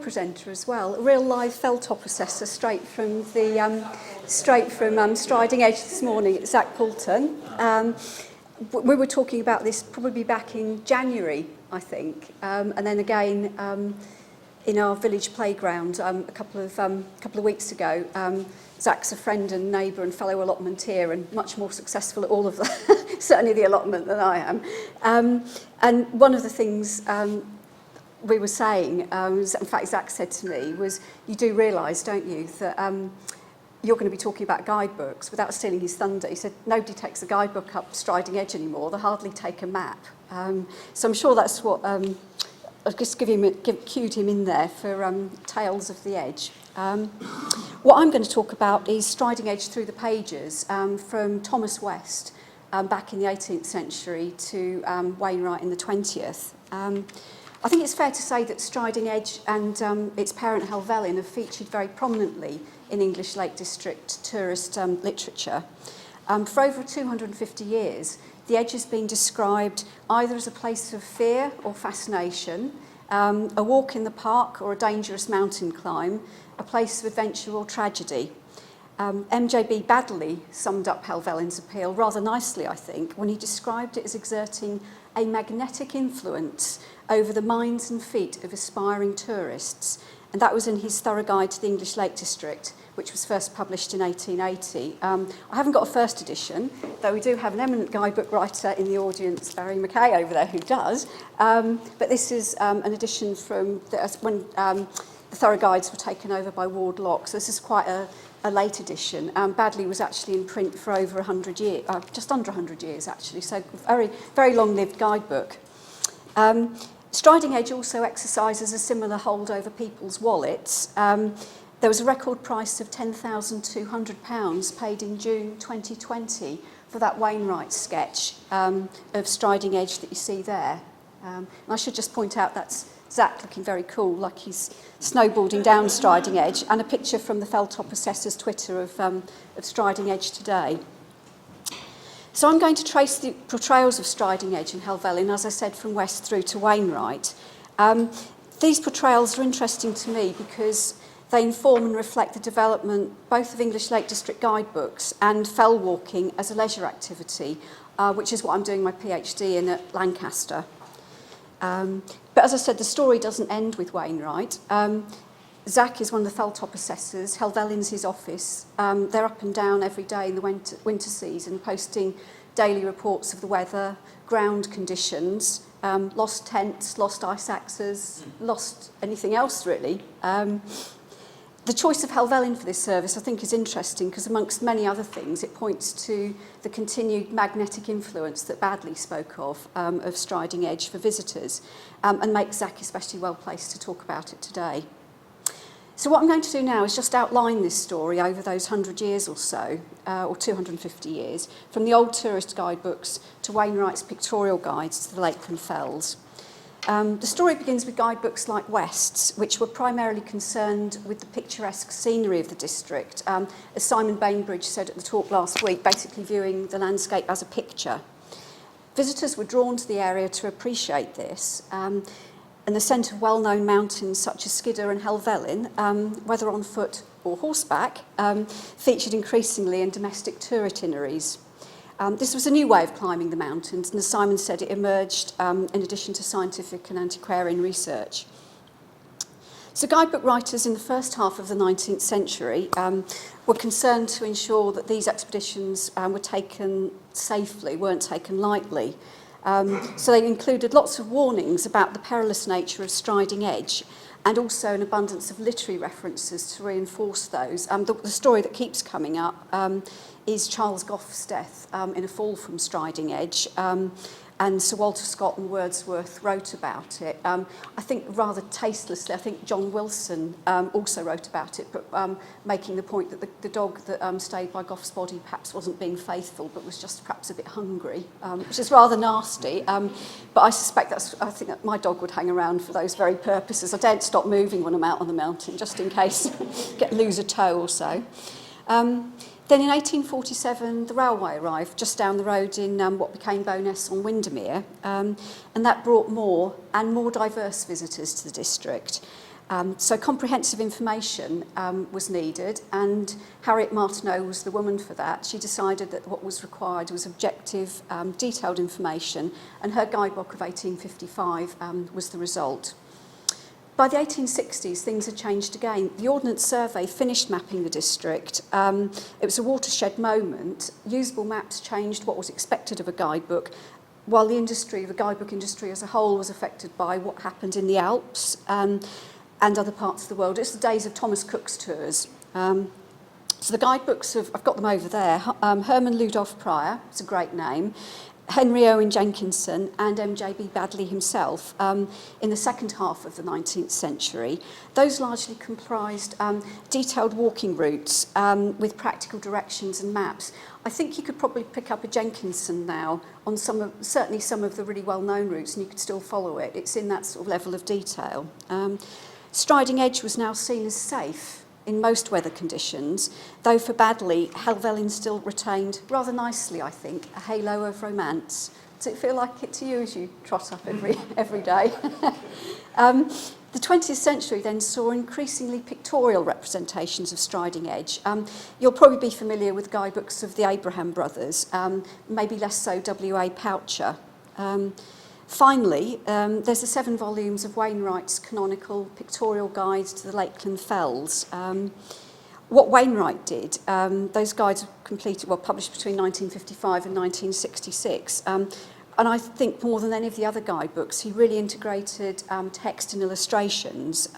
presenter as well, a real live fell-top assessor straight from Striding Edge this morning. It's Zac Poulton. We were talking about this probably back in January, I think, and then again in our village playground a couple of weeks ago. Zac's a friend and neighbour and fellow allotmenteer and much more successful at all of that, certainly the allotment than I am. And one of the things we were saying, in fact Zac said to me, was you do realise, don't you, that you're going to be talking about guidebooks. Without stealing his thunder, he said nobody takes a guidebook up Striding Edge anymore, they hardly take a map. So I'm sure that's what, I'll just cued him in there for Tales of the Edge. What I'm going to talk about is Striding Edge through the pages, from Thomas West back in the 18th century to Wainwright in the 20th. I think it's fair to say that Striding Edge and its parent Helvelllyn have featured very prominently in English Lake District tourist literature. For over 250 years, the Edge has been described either as a place of fear or fascination, a walk in the park or a dangerous mountain climb, a place of adventure or tragedy. MJB Baddeley summed up Helvellyn's appeal rather nicely, I think, when he described it as exerting a magnetic influence over the minds and feet of aspiring tourists. And that was in his Thorough Guide to the English Lake District, which was first published in 1880. I haven't got a first edition, though we do have an eminent guidebook writer in the audience, Barry Mackay over there, who does. But this is an edition from when the Thorough Guides were taken over by Ward Lock, so this is quite a late edition. Baddeley was actually in print for over 100 years, just under 100 years actually, so very, very long-lived guidebook. Striding Edge also exercises a similar hold over people's wallets. There was a record price of £10,200 paid in June 2020 for that Wainwright sketch of Striding Edge that you see there. And I should just point out that's Zac looking very cool, like he's snowboarding down Striding Edge, and a picture from the Felltop Assessor's Twitter of Striding Edge today. So I'm going to trace the portrayals of Striding Edge and Helvellyn, as I said, from West through to Wainwright. These portrayals are interesting to me because they inform and reflect the development both of English Lake District guidebooks and fell walking as a leisure activity, which is what I'm doing my PhD in at Lancaster. But as I said, the story doesn't end with Wainwright. Zac is one of the Felltop assessors, Helvellyn's his office. They're up and down every day in the winter season, posting daily reports of the weather, ground conditions, lost tents, lost ice axes, lost anything else really. The choice of Helvelllyn for this service I think is interesting because amongst many other things it points to the continued magnetic influence that Baddeley spoke of Striding Edge for visitors, and makes Zac especially well placed to talk about it today. So what I'm going to do now is just outline this story over those 100 years or so, or 250 years, from the old tourist guidebooks to Wainwright's pictorial guides to the Lakeland Fells. The story begins with guidebooks like West's, which were primarily concerned with the picturesque scenery of the district, as Simon Bainbridge said at the talk last week, basically viewing the landscape as a picture. Visitors were drawn to the area to appreciate this, and the scent of well-known mountains such as Skidder and Helvelllyn, whether on foot or horseback, featured increasingly in domestic tour itineraries. This was a new way of climbing the mountains, and as Simon said, it emerged in addition to scientific and antiquarian research. So guidebook writers in the first half of the 19th century were concerned to ensure that these expeditions were taken safely, weren't taken lightly. So they included lots of warnings about the perilous nature of Striding Edge, and also an abundance of literary references to reinforce those. The story that keeps coming up is Charles Gough's death in a fall from Striding Edge, and Sir Walter Scott and Wordsworth wrote about it. I think rather tastelessly, I think John Wilson also wrote about it, but making the point that the dog that stayed by Gough's body perhaps wasn't being faithful, but was just perhaps a bit hungry, which is rather nasty. But I suspect I think that my dog would hang around for those very purposes. I daren't stop moving when I'm out on the mountain, just in case lose a toe or so. Then in 1847, the railway arrived just down the road in what became Bowness on Windermere, and that brought more and more diverse visitors to the district. So comprehensive information was needed, and Harriet Martineau was the woman for that. She decided that what was required was objective, detailed information, and her guidebook of 1855 was the result. By the 1860s, things had changed again. The Ordnance Survey finished mapping the district. It was a watershed moment. Usable maps changed what was expected of a guidebook, while the guidebook industry as a whole was affected by what happened in the Alps and other parts of the world. It's the days of Thomas Cook's tours. So the guidebooks, I've got them over there. Herman Ludolf Pryor, it's a great name. Henry Owen Jenkinson and M.J.B. Badley himself in the second half of the 19th century. Those largely comprised detailed walking routes with practical directions and maps. I think you could probably pick up a Jenkinson now on certainly some of the really well-known routes, and you could still follow it. It's in that sort of level of detail. Striding Edge was now seen as safe in most weather conditions, though for Badley, Helvelllyn still retained, rather nicely I think, a halo of romance. Does it feel like it to you as you trot up every day? The 20th century then saw increasingly pictorial representations of Striding Edge. You'll probably be familiar with guidebooks of the Abraham brothers, maybe less so W.A. Poucher. Finally, there's the 7 volumes of Wainwright's canonical pictorial guide to the Lakeland Fells. What Wainwright did, those guides were published between 1955 and 1966. And I think more than any of the other guidebooks, he really integrated text and illustrations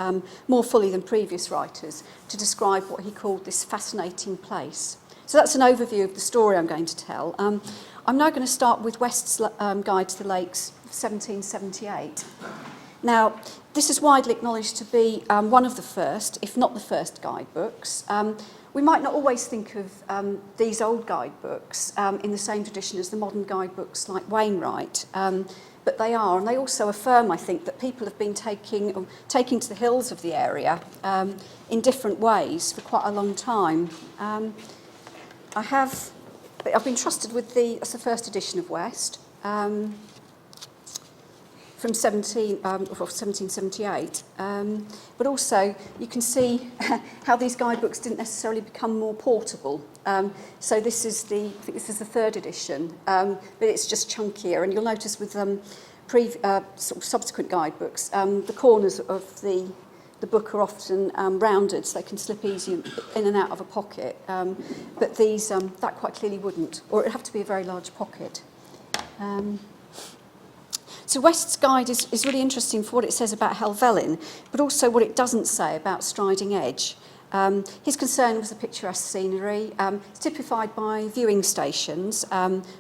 more fully than previous writers to describe what he called this fascinating place. So that's an overview of the story I'm going to tell. I'm now going to start with West's Guide to the Lakes, 1778. Now, this is widely acknowledged to be one of the first, if not the first, guidebooks. We might not always think of these old guidebooks in the same tradition as the modern guidebooks like Wainwright, but they are, and they also affirm, I think, that people have been taking to the hills of the area in different ways for quite a long time. I've been trusted with that's the first edition of West from 1778, but also you can see how these guidebooks didn't necessarily become more portable. So I think this is the third edition, but it's just chunkier, and you'll notice with sort of subsequent guidebooks, the corners of the book are often rounded, so they can slip easy in and out of a pocket. But these, that quite clearly wouldn't, or it'd have to be a very large pocket. So West's guide is really interesting for what it says about Helvelllyn, but also what it doesn't say about Striding Edge. His concern was the picturesque scenery. It's typified by viewing stations,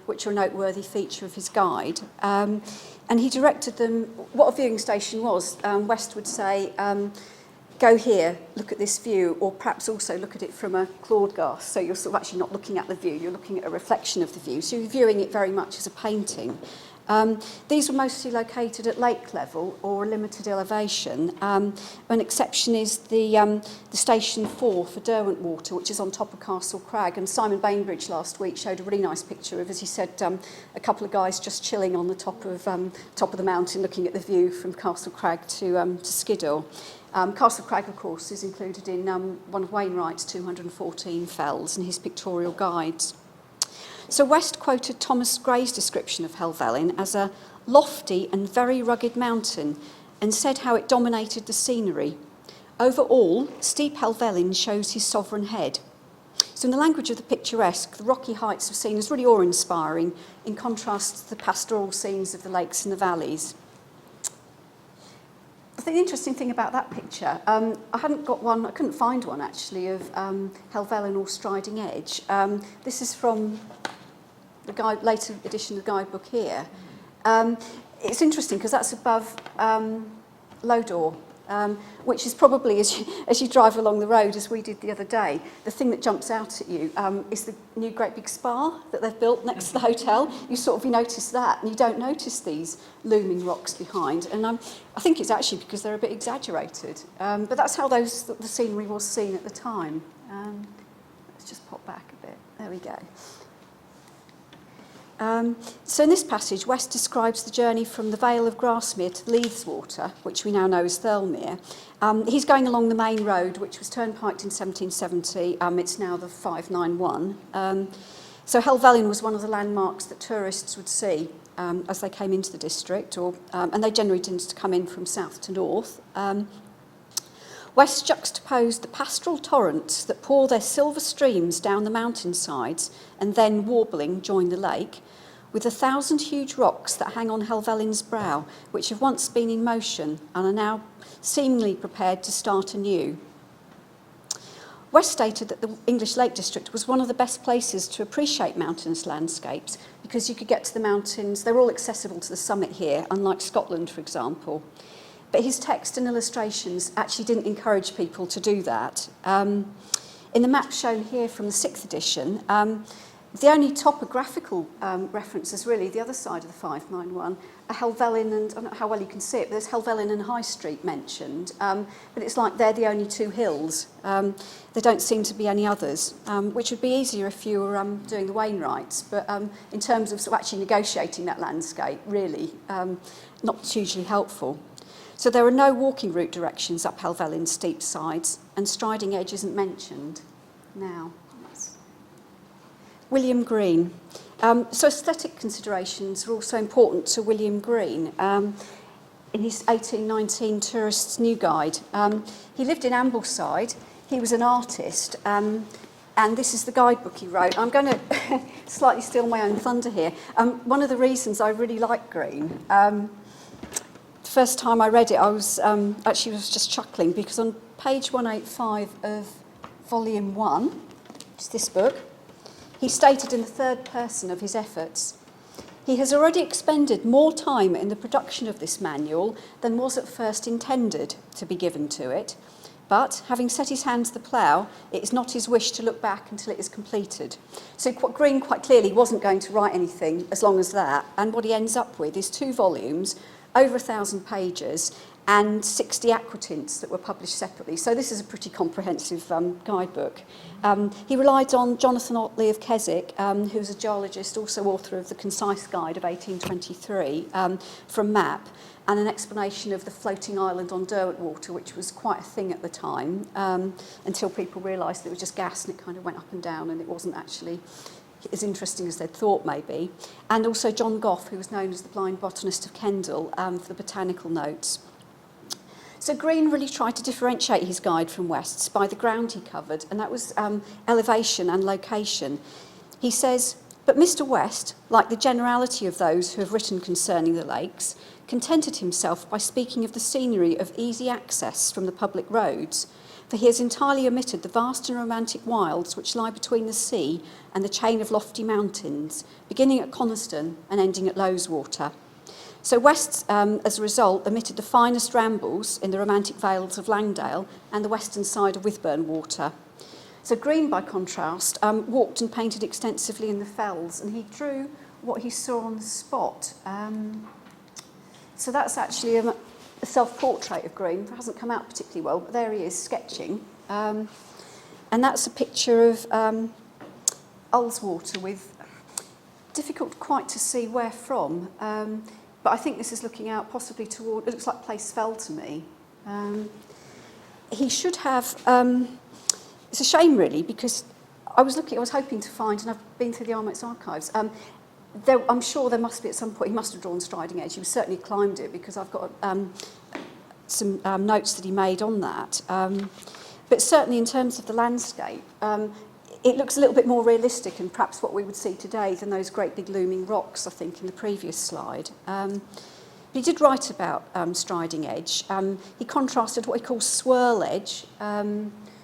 which are a noteworthy feature of his guide. And he directed them, what a viewing station was. West would say, go here, look at this view, or perhaps also look at it from a clawed glass. So you're sort of actually not looking at the view, you're looking at a reflection of the view. So you're viewing it very much as a painting. These were mostly located at lake level or a limited elevation. An exception is the Station 4 for Derwent Water, which is on top of Castle Crag. And Simon Bainbridge last week showed a really nice picture of, as he said, a couple of guys just chilling on the top of the mountain, looking at the view from Castle Crag to Skiddaw. Castle Crag, of course, is included in one of Wainwright's 214 fells in his pictorial guides. So West quoted Thomas Gray's description of Helvelllyn as a lofty and very rugged mountain, and said how it dominated the scenery. Over all, steep Helvelllyn shows his sovereign head. So in the language of the picturesque, the rocky heights are seen as really awe-inspiring, in contrast to the pastoral scenes of the lakes and the valleys. I think the interesting thing about that picture, I couldn't find one actually of Helvelllyn or Striding Edge. This is from the later edition of the guidebook here. It's interesting because that's above Lodore, which is probably, as you drive along the road, as we did the other day, the thing that jumps out at you is the new great big spa that they've built next to the hotel. You notice that, and you don't notice these looming rocks behind. And I think it's actually because they're a bit exaggerated. But that's how the scenery was seen at the time. Let's just pop back a bit. There we go. So in this passage, West describes the journey from the Vale of Grasmere to Leithswater, which we now know as Thirlmere. He's going along the main road, which was turnpiked in 1770. It's now the 591. So Helvelllyn was one of the landmarks that tourists would see as they came into the district, and they generally tended to come in from south to north. West juxtaposed the pastoral torrents that pour their silver streams down the mountainsides and then, warbling, join the lake, with 1,000 huge rocks that hang on Helvellyn's brow, which have once been in motion and are now seemingly prepared to start anew. West stated that the English Lake District was one of the best places to appreciate mountainous landscapes because you could get to the mountains. They're all accessible to the summit here, unlike Scotland, for example. But his text and illustrations actually didn't encourage people to do that. In the map shown here from the 6th edition, the only topographical reference is really the other side of the 591, a Helvelllyn and, I don't know how well you can see it, but there's Helvelllyn and High Street mentioned, but it's like they're the only two hills. There don't seem to be any others, which would be easier if you were doing the Wainwrights, but in terms of, sort of actually negotiating that landscape, really not hugely helpful. So there are no walking route directions up Helvellyn's steep sides, and Striding Edge isn't mentioned now. William Green. So aesthetic considerations are also important to William Green. In his 1819 Tourist's New Guide, he lived in Ambleside. He was an artist, and this is the guidebook he wrote. I'm going to slightly steal my own thunder here. One of the reasons I really like Green, the first time I read it, I was just chuckling because on page 185 of volume 1, which is this book, he stated in the third person of his efforts, he has already expended more time in the production of this manual than was at first intended to be given to it, but having set his hand to the plough, it is not his wish to look back until it is completed. So Green quite clearly wasn't going to write anything as long as that, and what he ends up with is 2 volumes, over 1,000 pages, and 60 aquatints that were published separately. So this is a pretty comprehensive guidebook. He relied on Jonathan Otley of Keswick, who was a geologist, also author of the Concise Guide of 1823, from MAP, and an explanation of the floating island on Derwentwater, which was quite a thing at the time, until people realised that it was just gas and it kind of went up and down and it wasn't actually as interesting as they'd thought maybe. And also John Gough, who was known as the blind botanist of Kendal, for the botanical notes. So Green really tried to differentiate his guide from West's by the ground he covered, and that was elevation and location. He says, but Mr. West, like the generality of those who have written concerning the lakes, contented himself by speaking of the scenery of easy access from the public roads, for he has entirely omitted the vast and romantic wilds which lie between the sea and the chain of lofty mountains, beginning at Coniston and ending at Loweswater. So West, as a result, omitted the finest rambles in the romantic vales of Langdale and the western side of Withburn Water. So Green, by contrast, walked and painted extensively in the fells, and he drew what he saw on the spot. So that's actually a self-portrait of Green. It hasn't come out particularly well, but there he is sketching. And that's a picture of Ullswater, with difficult quite to see where from. But I think this is looking out possibly toward, it looks like Place Fell to me. He should have, it's a shame really, because I was hoping to find, and I've been through the Armitt's archives, I'm sure there must be at some point, he must have drawn Striding Edge, he certainly climbed it, because I've got some notes that he made on that. But certainly in terms of the landscape, it looks a little bit more realistic and perhaps what we would see today than those great big looming rocks, I think, in the previous slide. But he did write about Striding Edge. He contrasted what he calls swirl edge,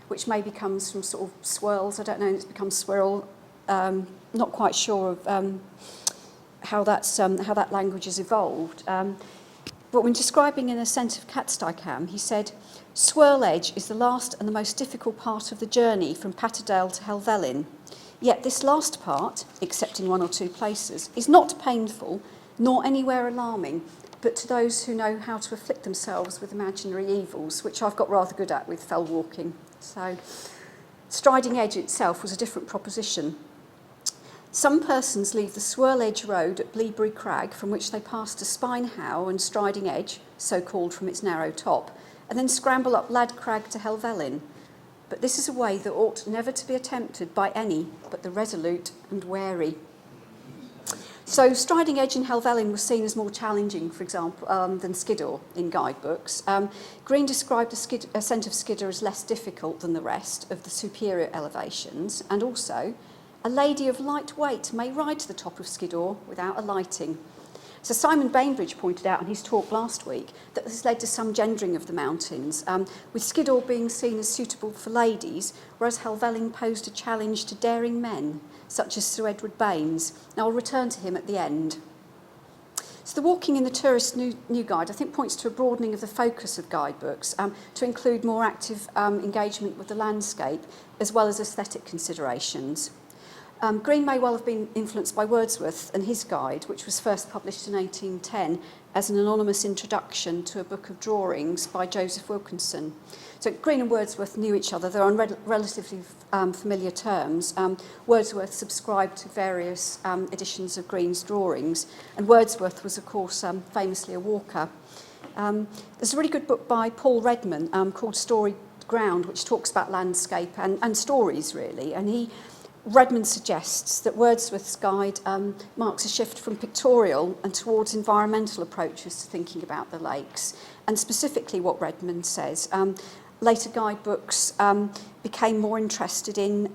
which maybe comes from sort of swirls, I don't know, it's become swirl. Not quite sure of how that language has evolved. But when describing an ascent of Catsteicam, he said, swirl edge is the last and the most difficult part of the journey from Patterdale to Helvelllyn. Yet this last part, except in 1 or 2 places, is not painful, nor anywhere alarming, but to those who know how to afflict themselves with imaginary evils, which I've got rather good at with fell walking. So Striding Edge itself was a different proposition. Some persons leave the Swirl Edge Road at Bleabury Crag, from which they pass to Spinehow and Striding Edge, so called from its narrow top, and then scramble up Lad Crag to Helvelllyn. But this is a way that ought never to be attempted by any but the resolute and wary. So Striding Edge and Helvellyn was seen as more challenging, for example, than Skiddaw in guidebooks. Green described a ascent of Skiddaw as less difficult than the rest of the superior elevations, and also a lady of light weight may ride to the top of Skiddaw without alighting. So Simon Bainbridge pointed out in his talk last week that this led to some gendering of the mountains, with Skiddaw being seen as suitable for ladies, whereas Helvellyn posed a challenge to daring men, such as Sir Edward Baines. Now I'll return to him at the end. So the Walking in the Tourist New Guide, I think, points to a broadening of the focus of guidebooks to include more active engagement with the landscape, as well as aesthetic considerations. Green may well have been influenced by Wordsworth and his guide, which was first published in 1810 as an anonymous introduction to a book of drawings by Joseph Wilkinson. So Green and Wordsworth knew each other. They're on relatively familiar terms. Wordsworth subscribed to various editions of Green's drawings, and Wordsworth was, of course, famously a walker. There's a really good book by Paul Redman called Story Ground, which talks about landscape and stories, really, and Redmond suggests that Wordsworth's guide marks a shift from pictorial and towards environmental approaches to thinking about the lakes. And specifically what Redmond says, later guidebooks became more interested in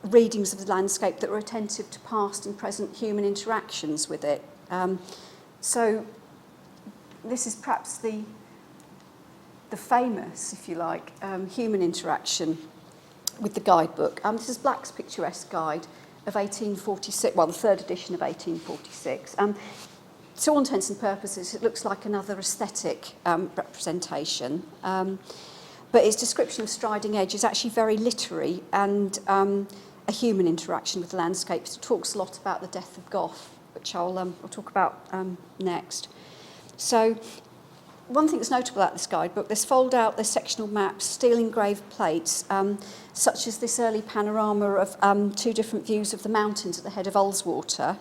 readings of the landscape that were attentive to past and present human interactions with it. So this is perhaps the famous, if you like, human interaction with the guidebook. This is Black's Picturesque Guide of 1846, well, the third edition of 1846. To all intents and purposes, it looks like another aesthetic representation, but its description of Striding Edge is actually very literary and a human interaction with the landscapes. It talks a lot about the death of Gough, which I'll talk about next. So one thing that's notable about this guidebook, there's fold-out, there's sectional maps, steel engraved plates, such as this early panorama of two different views of the mountains at the head of Ullswater.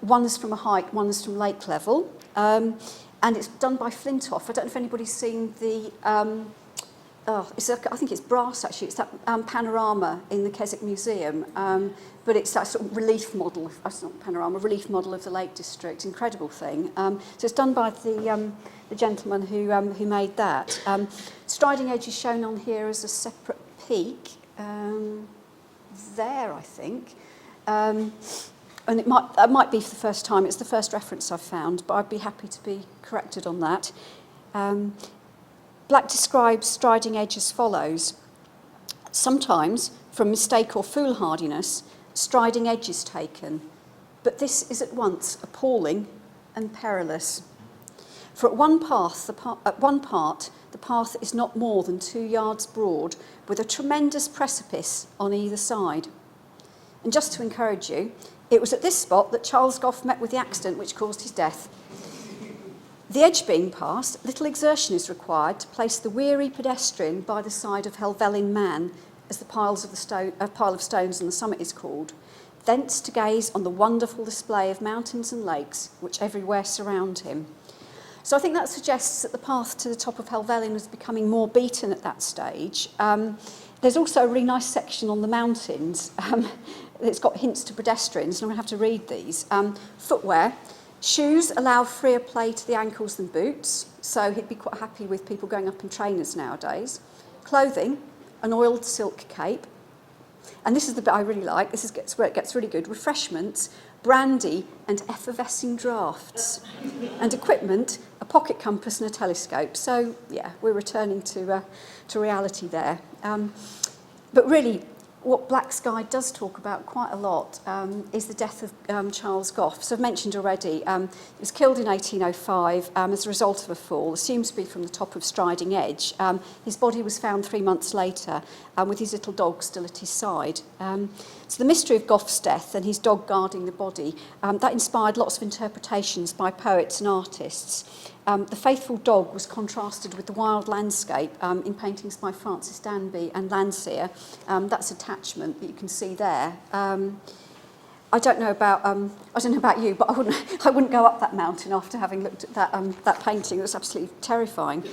One is from a height, one is from lake level, and it's done by Flintoff. I don't know if anybody's seen the, I think it's brass actually, it's that panorama in the Keswick Museum, but it's that sort of relief model, not panorama, relief model of the Lake District, incredible thing. So it's done by the gentleman who made that. Striding Edge is shown on here as a separate peak, there I think. And it might be for the first time. It's the first reference I've found, but I'd be happy to be corrected on that. Black describes Striding Edge as follows. Sometimes, from mistake or foolhardiness, Striding Edge is taken, but this is at once appalling and perilous. For at one part, the path is not more than 2 yards broad, with a tremendous precipice on either side. And just to encourage you, it was at this spot that Charles Gough met with the accident which caused his death. The edge being passed, little exertion is required to place the weary pedestrian by the side of Helvelllyn Man, as the pile of stones on the summit is called, thence to gaze on the wonderful display of mountains and lakes which everywhere surround him. So I think that suggests that the path to the top of Helvelllyn was becoming more beaten at that stage. There's also a really nice section on the mountains. It's got hints to pedestrians, and I'm going to have to read these. Footwear. Shoes allow freer play to the ankles than boots, so he'd be quite happy with people going up in trainers nowadays. Clothing, an oiled silk cape. And this is the bit I really like. This is where it gets really good. Refreshments, brandy and effervescing draughts. And equipment, a pocket compass and a telescope. So, yeah, we're returning to reality there. But really, what Black's Guide does talk about quite a lot is the death of Charles Gough. So I've mentioned already, he was killed in 1805 as a result of a fall, assumed to be from the top of Striding Edge. His body was found 3 months later with his little dog still at his side. So the mystery of Gough's death and his dog guarding the body, that inspired lots of interpretations by poets and artists. the faithful dog was contrasted with the wild landscape in paintings by Francis Danby and Landseer. That's attachment that you can see there. I don't know about you, but I wouldn't go up that mountain after having looked at that painting. It was absolutely terrifying.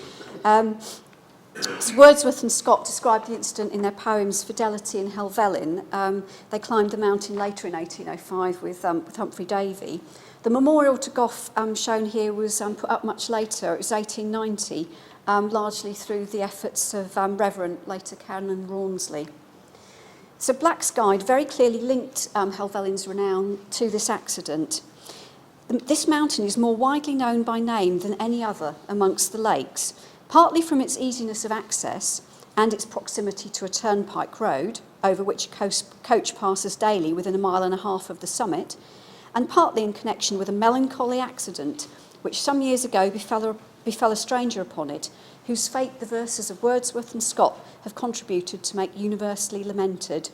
So Wordsworth and Scott described the incident in their poems Fidelity and Helvelllyn. They climbed the mountain later in 1805 with Humphrey Davy. The memorial to Gough shown here was put up much later. It was 1890, largely through the efforts of Reverend, later Canon Rawnsley. So Black's guide very clearly linked Helvellyn's renown to this accident. This mountain is more widely known by name than any other amongst the lakes, partly from its easiness of access and its proximity to a turnpike road, over which a coach passes daily within 1.5 miles of the summit, and partly in connection with a melancholy accident which some years ago befell a stranger upon it, whose fate the verses of Wordsworth and Scott have contributed to make universally lamented.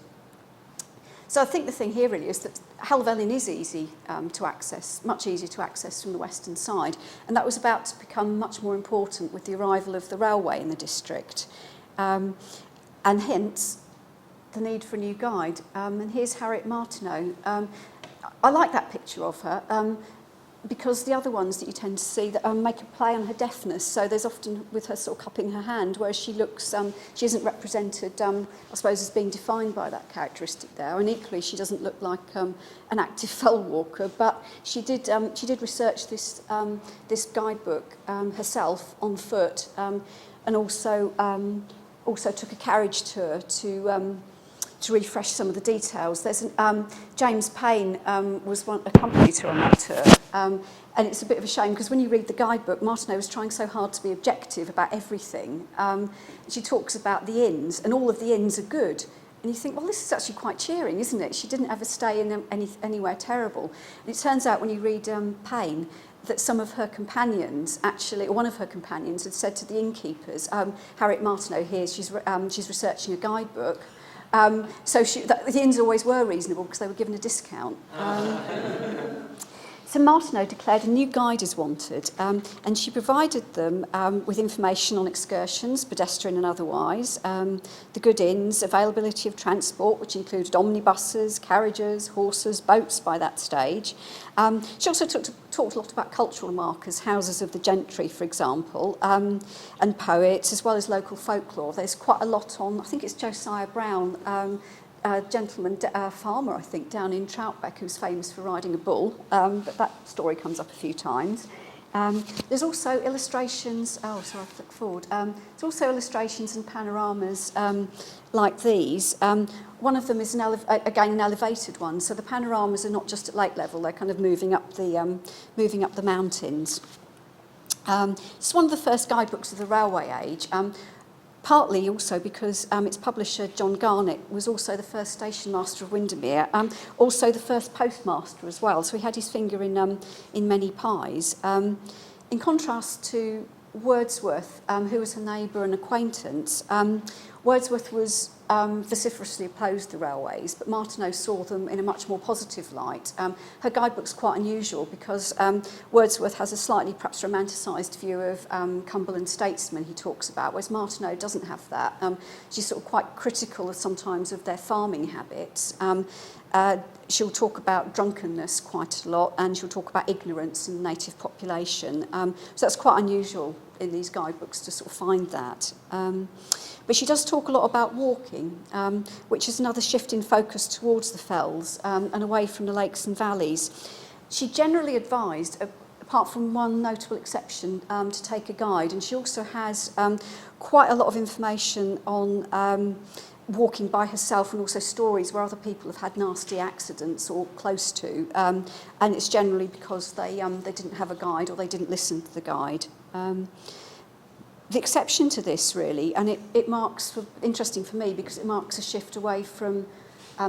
So I think the thing here really is that Helvelllyn is easy to access, much easier to access from the western side, and that was about to become much more important with the arrival of the railway in the district, and hence the need for a new guide. And here's Harriet Martineau. I like that picture of her because the other ones that you tend to see that make a play on her deafness. So there's often with her sort of cupping her hand, whereas she looks, she isn't represented, I suppose, as being defined by that characteristic there. And equally, she doesn't look like an active fell walker. But she did research this guidebook herself on foot, and also took a carriage tour to refresh some of the details. There's James Payne was accompanied her on that tour, and it's a bit of a shame because when you read the guidebook, Martineau was trying so hard to be objective about everything. She talks about the inns, and all of the inns are good. And you think, well, this is actually quite cheering, isn't it? She didn't ever stay in anywhere terrible. And it turns out when you read Payne, that some of her companions, actually, or one of her companions had said to the innkeepers, Harriet Martineau here, she's researching a guidebook. So the inns always were reasonable because they were given a discount. So Martineau declared a new guide is wanted, and she provided them with information on excursions, pedestrian and otherwise, the good inns, availability of transport, which included omnibuses, carriages, horses, boats by that stage. She also talked a lot about cultural markers, houses of the gentry, for example, and poets, as well as local folklore. There's quite a lot on, I think it's Josiah Brown, a gentleman, farmer, I think, down in Troutbeck, who's famous for riding a bull, but that story comes up a few times. There's also illustrations, I'll flick forward. There's also illustrations and panoramas like these. One of them is again an elevated one, so the panoramas are not just at lake level, they're kind of moving up the mountains. It's one of the first guidebooks of the railway age. Partly also because its publisher, John Garnett, was also the first station master of Windermere, also the first postmaster as well, so he had his finger in many pies. In contrast to Wordsworth, who was her neighbour and acquaintance, Wordsworth was vociferously opposed the railways, but Martineau saw them in a much more positive light. Her guidebook's quite unusual because Wordsworth has a slightly perhaps romanticised view of Cumberland statesmen he talks about, whereas Martineau doesn't have that. She's sort of quite critical sometimes of their farming habits. She'll talk about drunkenness quite a lot, and she'll talk about ignorance in the native population. So that's quite unusual in these guidebooks to sort of find that. But she does talk a lot about walking, which is another shift in focus towards the fells and away from the lakes and valleys. She generally advised, apart from one notable exception, to take a guide, and she also has quite a lot of information on walking by herself, and also stories where other people have had nasty accidents or close to, and it's generally because they didn't have a guide or they didn't listen to the guide. The exception to this, really, and it marks, interesting for me, because it marks a shift away from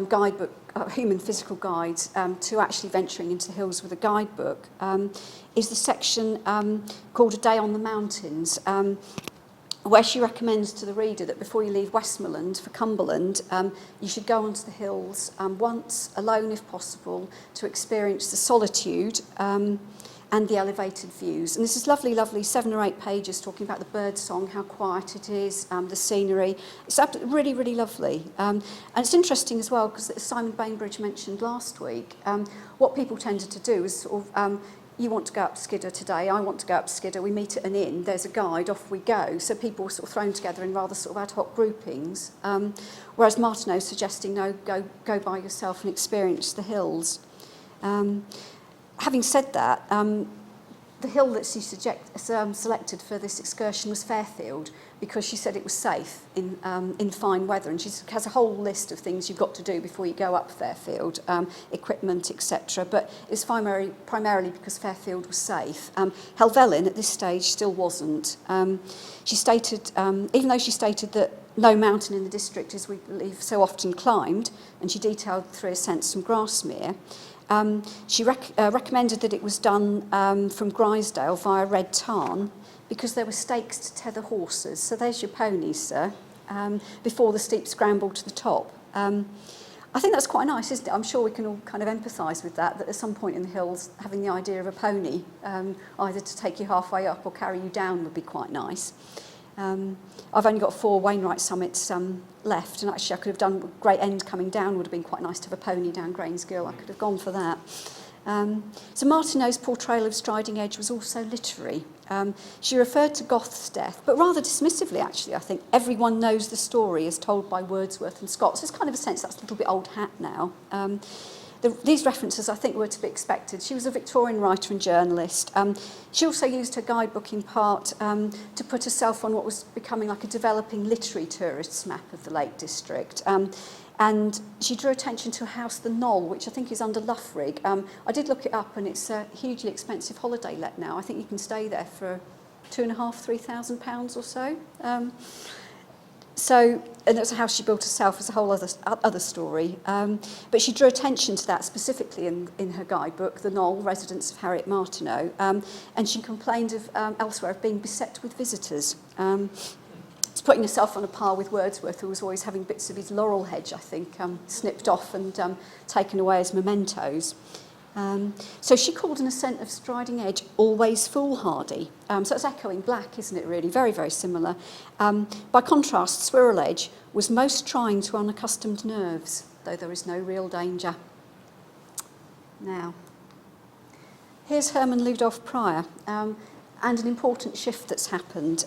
guidebook, human physical guides, to actually venturing into the hills with a guidebook, is the section called A Day on the Mountains, where she recommends to the reader that before you leave Westmoreland for Cumberland, you should go onto the hills once, alone if possible, to experience the solitude, and the elevated views. And this is lovely, lovely 7 or 8 pages talking about the bird song, how quiet it is, the scenery. It's really, really lovely. And it's interesting as well, because as Simon Bainbridge mentioned last week, what people tended to do is sort of, you want to go up Skidder today, I want to go up Skidder, we meet at an inn, there's a guide, off we go. So people were sort of thrown together in rather sort of ad hoc groupings. Whereas Martineau's suggesting, no, go by yourself and experience the hills. Having said that, the hill that she selected for this excursion was Fairfield, because she said it was safe in fine weather, and she has a whole list of things you've got to do before you go up Fairfield, equipment, etc. But it's primarily because Fairfield was safe. Helvelllyn at this stage still wasn't. She stated, even though she stated that no mountain in the district is, we believe, so often climbed, and she detailed 3 ascents from Grasmere, she recommended that it was done from Grisdale via Red Tarn, because there were stakes to tether horses. So there's your ponies, sir, before the steep scramble to the top. I think that's quite nice, isn't it? I'm sure we can all kind of empathise with that at some point in the hills, having the idea of a pony, either to take you halfway up or carry you down, would be quite nice. I've only got 4 Wainwright summits left, and actually I could have done Great End coming down, would have been quite nice to have a pony down Grangegill. I could have gone for that. So Martineau's portrayal of Striding Edge was also literary. She referred to Goth's death, but rather dismissively, actually, I think. Everyone knows the story as told by Wordsworth and Scott, so it's kind of a sense that's a little bit old hat now. These references, I think, were to be expected. She was a Victorian writer and journalist. She also used her guidebook in part to put herself on what was becoming like a developing literary tourists map of the Lake District. And she drew attention to a house, the Knoll, which I think is under Loughrig. I did look it up, and it's a hugely expensive holiday let now. I think you can stay there for £2,500–3,000 or so. And that's a house she built herself, as a whole other story. But she drew attention to that specifically in her guidebook, The Knoll, Residence of Harriet Martineau, and she complained of elsewhere of being beset with visitors. It's putting herself on a par with Wordsworth, who was always having bits of his laurel hedge, I think, snipped off and taken away as mementos. So she called an ascent of Striding Edge always foolhardy. So it's echoing Black, isn't it, really? Very, very similar. By contrast, Swirrel Edge was most trying to unaccustomed nerves, though there is no real danger. Now, here's Herman Ludolf Pryor, and an important shift that's happened.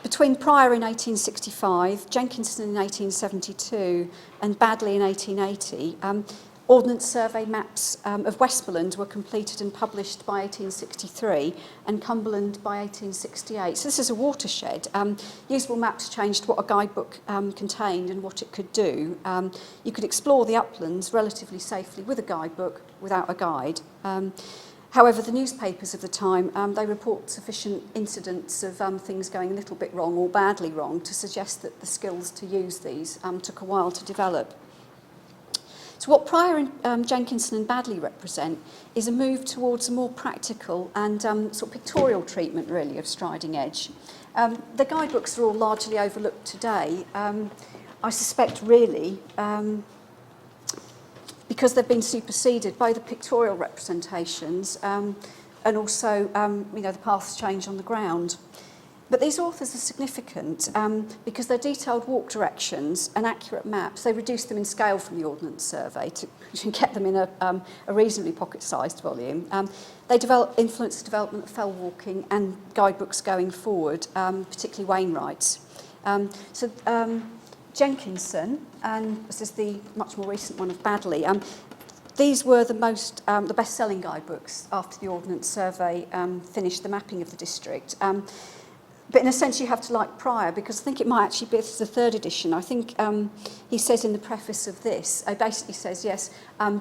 Between Pryor in 1865, Jenkinson in 1872, and Badley in 1880, Ordnance Survey maps of Westmoreland were completed and published by 1863, and Cumberland by 1868. So this is a watershed. Usable maps changed what a guidebook contained and what it could do. You could explore the uplands relatively safely with a guidebook, without a guide. However, the newspapers of the time, they report sufficient incidents of things going a little bit wrong or badly wrong to suggest that the skills to use these took a while to develop. So what Pryor and Jenkinson and Badley represent is a move towards a more practical and sort of pictorial treatment, really, of Striding Edge. The guidebooks are all largely overlooked today. I suspect, really, because they've been superseded by the pictorial representations and also, the paths change on the ground. But these authors are significant because their detailed walk directions and accurate maps, they reduce them in scale from the Ordnance Survey to get them in a reasonably pocket-sized volume. They influence the development of fell walking and guidebooks going forward, particularly Wainwright's. Jenkinson, and this is the much more recent one of Badley, these were the best-selling guidebooks after the Ordnance Survey finished the mapping of the district. But in a sense, you have to like Pryor, because I think it might actually be the 3rd edition. I think he says in the preface of this, he basically says, yes,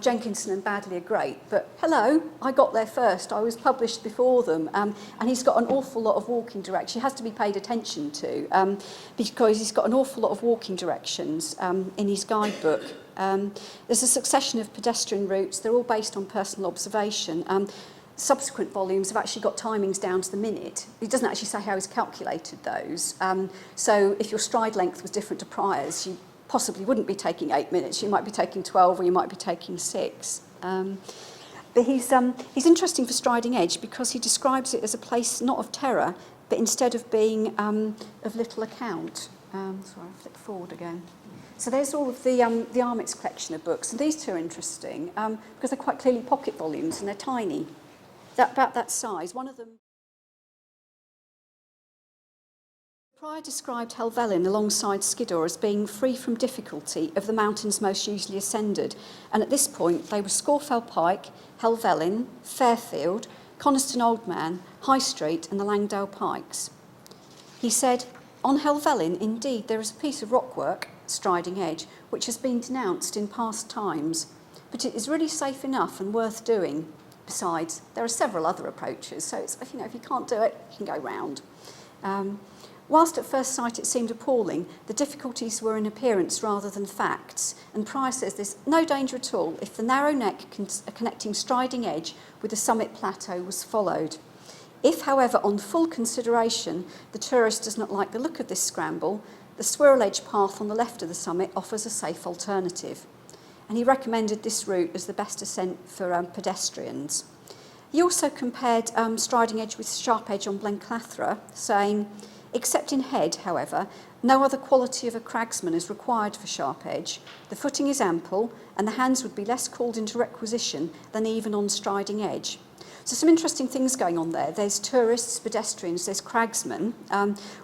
Jenkinson and Badley are great, but hello, I got there first. I was published before them. And he's got an awful lot of walking directions. He has to be paid attention to because he's got an awful lot of walking directions in his guidebook. There's a succession of pedestrian routes. They're all based on personal observation. Subsequent volumes have actually got timings down to the minute. He doesn't actually say how he's calculated those. So if your stride length was different to Pryor's, you possibly wouldn't be taking 8 minutes. You might be taking 12, or you might be taking 6. But he's interesting for Striding Edge because he describes it as a place not of terror, but instead of being of little account. Sorry, I'll flick forward again. So there's all of the Armitt's collection of books, and these two are interesting because they're quite clearly pocket volumes and they're tiny, about that size. One of them. Prior described Helvelllyn alongside Skiddaw as being free from difficulty of the mountains most usually ascended, and at this point they were Scawfell Pike, Helvelllyn, Fairfield, Coniston Old Man, High Street and the Langdale Pikes. He said, on Helvelllyn indeed there is a piece of rockwork, Striding Edge, which has been denounced in past times, but it is really safe enough and worth doing. Besides, there are several other approaches, so it's, if you can't do it, you can go round. Whilst at first sight it seemed appalling, the difficulties were in appearance rather than facts, and Prior says there's no danger at all if the narrow neck connecting Striding Edge with the summit plateau was followed. If, however, on full consideration, the tourist does not like the look of this scramble, the Squirrel Edge path on the left of the summit offers a safe alternative. And he recommended this route as the best ascent for pedestrians. He also compared Striding Edge with Sharp Edge on Blencathra, saying, except in head, however, no other quality of a cragsman is required for Sharp Edge. The footing is ample, and the hands would be less called into requisition than even on Striding Edge. So some interesting things going on there. There's tourists, pedestrians, there's cragsmen.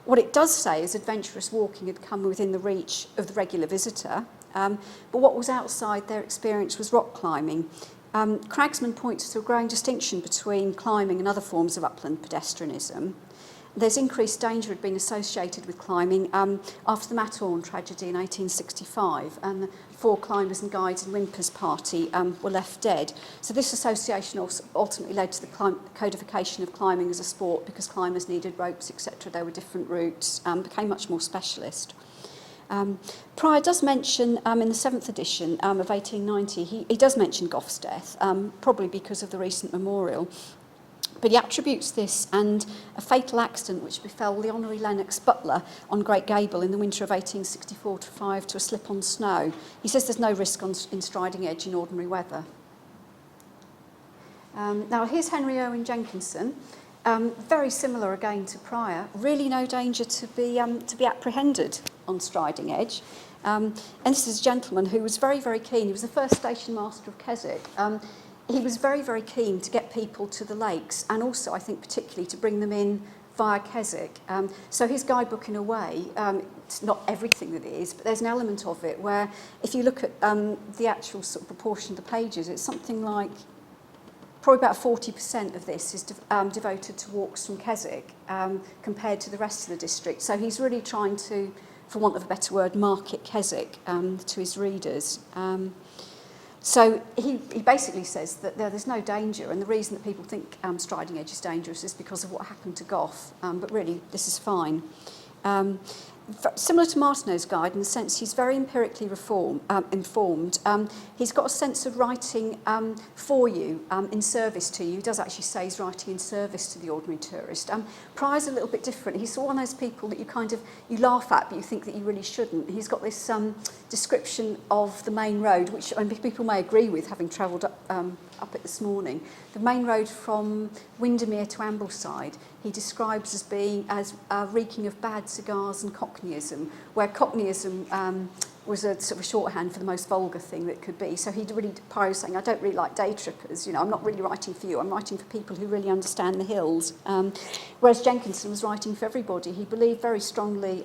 What it does say is adventurous walking had come within the reach of the regular visitor, but what was outside their experience was rock climbing. Cragsman points to a growing distinction between climbing and other forms of upland pedestrianism. There's increased danger had been associated with climbing after the Mathorn tragedy in 1865, and the 4 climbers and guides and Whimpers party were left dead. So this association also ultimately led to the codification of climbing as a sport because climbers needed ropes, etc. There were different routes, became much more specialist. Prior does mention, in the 7th edition of 1890, he does mention Gough's death, probably because of the recent memorial. But he attributes this and a fatal accident which befell the Honorary Lennox Butler on Great Gable in the winter of 1864-5 to a slip on snow. He says there's no risk in Striding Edge in ordinary weather. Now here's Henry Owen Jenkinson, very similar again to Prior. Really no danger to be apprehended on Striding Edge. And this is a gentleman who was very, very keen. He was the first station master of Keswick. He was very, very keen to get people to the lakes and also, I think, particularly to bring them in via Keswick. So his guidebook, in a way, it's not everything that it is, but there's an element of it where if you look at the actual sort of proportion of the pages, it's something like probably about 40% of this is devoted to walks from Keswick compared to the rest of the district. So he's really trying to, for want of a better word, market Keswick to his readers. So he basically says that there's no danger, and the reason that people think Striding Edge is dangerous is because of what happened to Gough, but really this is fine. Similar to Martineau's guide in the sense he's very empirically informed. He's got a sense of writing for you, in service to you. He does actually say he's writing in service to the ordinary tourist. Prior's a little bit different. He's one of those people that you laugh at, but you think that you really shouldn't. He's got this description of the main road, which people may agree with, having travelled up it this morning. The main road from Windermere to Ambleside, he describes as being reeking of bad cigars and Cockneyism, where Cockneyism was a sort of shorthand for the most vulgar thing that could be. So Prior was saying, I don't really like day trippers, I'm not really writing for you, I'm writing for people who really understand the hills. Whereas Jenkinson was writing for everybody. He believed very strongly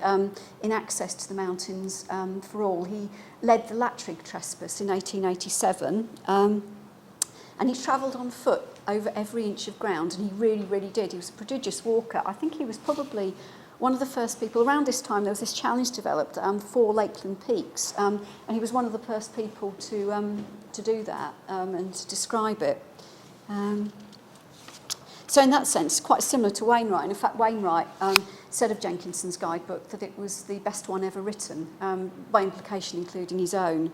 in access to the mountains for all. He led the Latrig Trespass in 1887, and he travelled on foot over every inch of ground, and he really, really did. He was a prodigious walker. I think he was probably one of the first people. Around this time, there was this challenge developed for Lakeland peaks, and he was one of the first people to do that and to describe it. So in that sense, quite similar to Wainwright. And in fact, Wainwright said of Jenkinson's guidebook that it was the best one ever written, by implication including his own.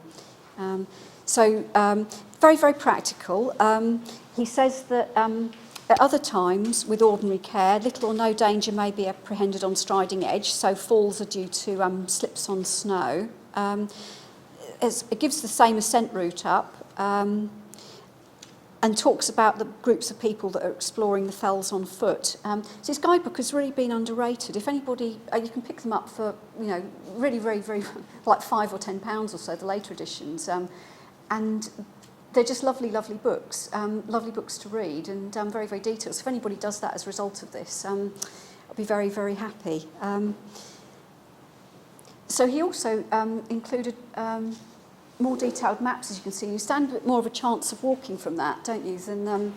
So very, very practical. He says that at other times, with ordinary care, little or no danger may be apprehended on Striding Edge, so falls are due to slips on snow. It gives the same ascent route up. and talks about the groups of people that are exploring the fells on foot. So his guidebook has really been underrated. If anybody, you can pick them up for, really very, very, like £5 or £10 or so, the later editions. And they're just lovely, lovely books to read, and very, very detailed. So if anybody does that as a result of this, I'll be very, very happy. So he also included more detailed maps, as you can see. You stand a bit more of a chance of walking from that, don't you, than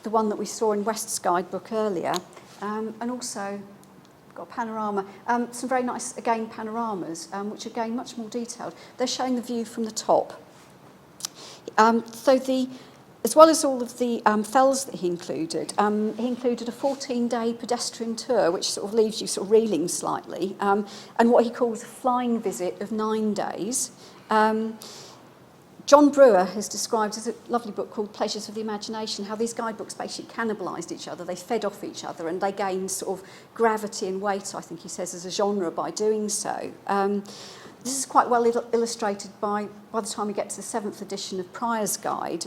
the one that we saw in West's guidebook earlier. And also, got a panorama. Some very nice, again, panoramas, which are, again, much more detailed. They're showing the view from the top. As well as all of the fells that he included a 14-day pedestrian tour, which sort of leaves you sort of reeling slightly, and what he calls a flying visit of 9 days. John Brewer has described as a lovely book called Pleasures of the Imagination, how these guidebooks basically cannibalised each other, they fed off each other, and they gained sort of gravity and weight, I think he says, as a genre by doing so. This is quite well illustrated by the time we get to the 7th edition of Prior's Guide,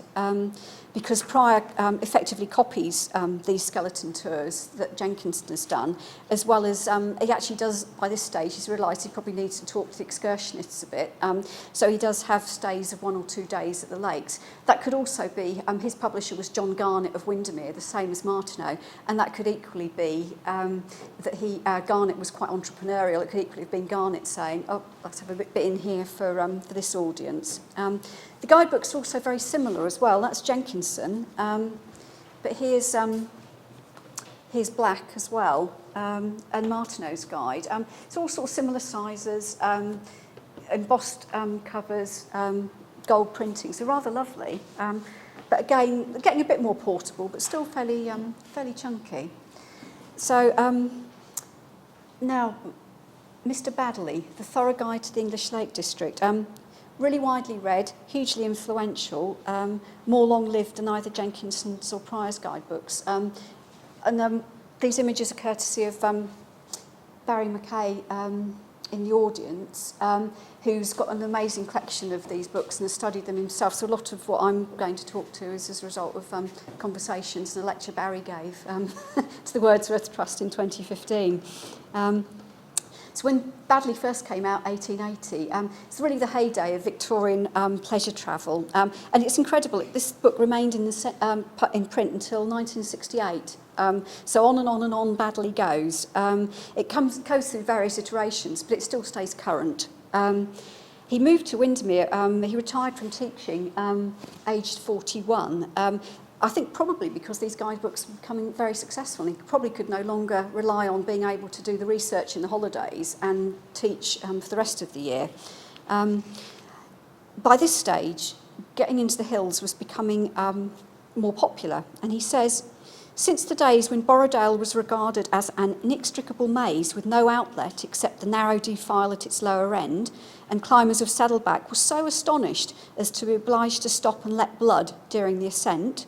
because Prior effectively copies these skeleton tours that Jenkinson has done, as well as he actually does, by this stage, he's realised he probably needs to talk to the excursionists a bit, so he does have stays of 1 or 2 days at the lakes. That could also be, his publisher was John Garnett of Windermere, the same as Martineau, and that could equally be that Garnett was quite entrepreneurial. It could equally have been Garnett saying, oh, let's have a bit in here for this audience. The guidebooks are also very similar as well. That's Jenkinson, but here's Black as well, and Martineau's guide. It's all sort of similar sizes, embossed covers, gold printing, so rather lovely. But again, getting a bit more portable, but still fairly chunky. So now, Mr. Baddeley, The Thorough Guide to the English Lake District. Really widely read, hugely influential, more long-lived than either Jenkinson's or Prior's guidebooks. These images are courtesy of Barry Mackay in the audience, who's got an amazing collection of these books and has studied them himself. So a lot of what I'm going to talk to is as a result of conversations and a lecture Barry gave to the Wordsworth Trust in 2015. So when Baddeley first came out, 1880, it's really the heyday of Victorian pleasure travel. And it's incredible. This book remained in print until 1968. So on and on and on Baddeley goes. It goes through various iterations, but it still stays current. He moved to Windermere. He retired from teaching aged 41. I think probably because these guidebooks were becoming very successful. He probably could no longer rely on being able to do the research in the holidays and teach for the rest of the year. By this stage, getting into the hills was becoming more popular. And he says, since the days when Borrowdale was regarded as an inextricable maze with no outlet except the narrow defile at its lower end, and climbers of Saddleback were so astonished as to be obliged to stop and let blood during the ascent,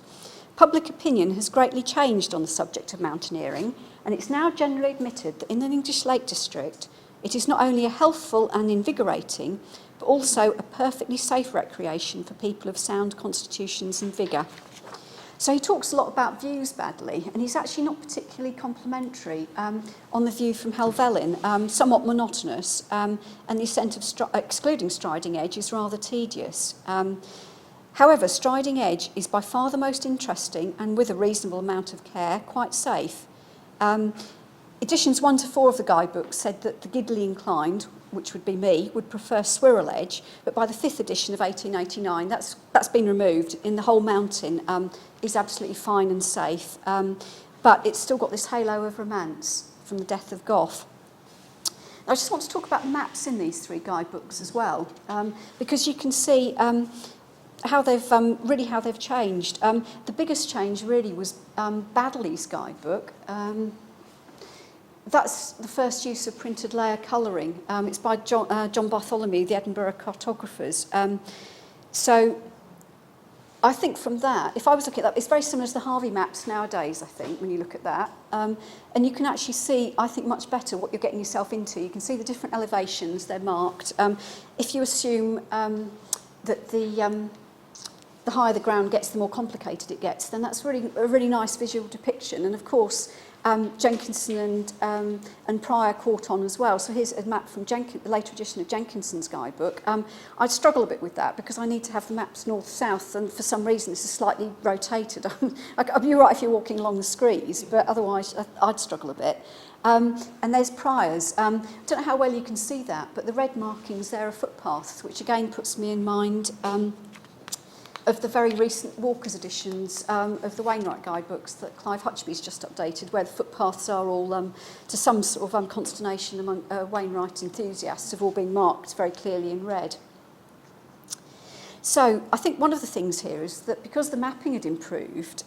public opinion has greatly changed on the subject of mountaineering, and it's now generally admitted that in the English Lake District, it is not only a healthful and invigorating, but also a perfectly safe recreation for people of sound constitutions and vigour. So he talks a lot about views, Baddeley, and he's actually not particularly complimentary on the view from Helvelllyn, somewhat monotonous, and the ascent of excluding Striding Edge is rather tedious. However, Striding Edge is by far the most interesting and, with a reasonable amount of care, quite safe. Editions 1 to 4 of the guidebook said that the giddily inclined, which would be me, would prefer Swirl Edge, but by the 5th edition of 1889, that's been removed. In the whole mountain is absolutely fine and safe, but it's still got this halo of romance from the death of Gough. I just want to talk about the maps in these 3 guidebooks as well, because you can see how they've changed. The biggest change really was Baddeley's guidebook. That's the first use of printed layer colouring. It's by John Bartholomew, the Edinburgh cartographers. So I think from that, if I was looking at that, it's very similar to the Harvey maps nowadays, I think, when you look at that. And you can actually see, I think, much better what you're getting yourself into. You can see the different elevations, they're marked. If you assume that the higher the ground gets, the more complicated it gets, then that's really a really nice visual depiction. And of course, Jenkinson and Pryor caught on as well. So here's a map from the later edition of Jenkinson's guidebook. I'd struggle a bit with that because I need to have the maps north-south, and for some reason this is slightly rotated. You're right if you're walking along the screes, but otherwise I'd struggle a bit. And there's Pryor's. I don't know how well you can see that, but the red markings there are footpaths, which again puts me in mind of the very recent Walker's editions of the Wainwright guidebooks that Clive Hutchby's just updated, where the footpaths are all, to some sort of consternation among Wainwright enthusiasts, have all been marked very clearly in red. So I think one of the things here is that because the mapping had improved,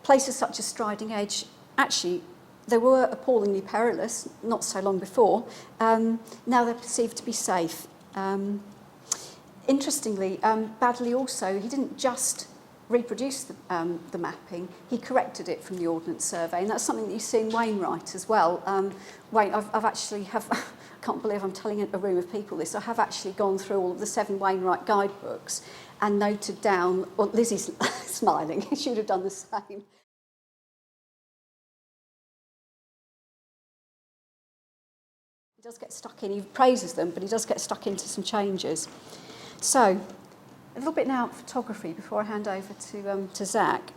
places such as Striding Edge, actually, they were appallingly perilous not so long before. Now they're perceived to be safe. Interestingly, Baddeley also, he didn't just reproduce the mapping, he corrected it from the Ordnance Survey, and that's something that you see in Wainwright as well. I've actually I can't believe I'm telling a room of people this, I have actually gone through all of the 7 Wainwright guidebooks and noted down, well, Lizzie's smiling, she would have done the same. He does get stuck in, he praises them, but he does get stuck into some changes. So, a little bit now of photography before I hand over to Zac.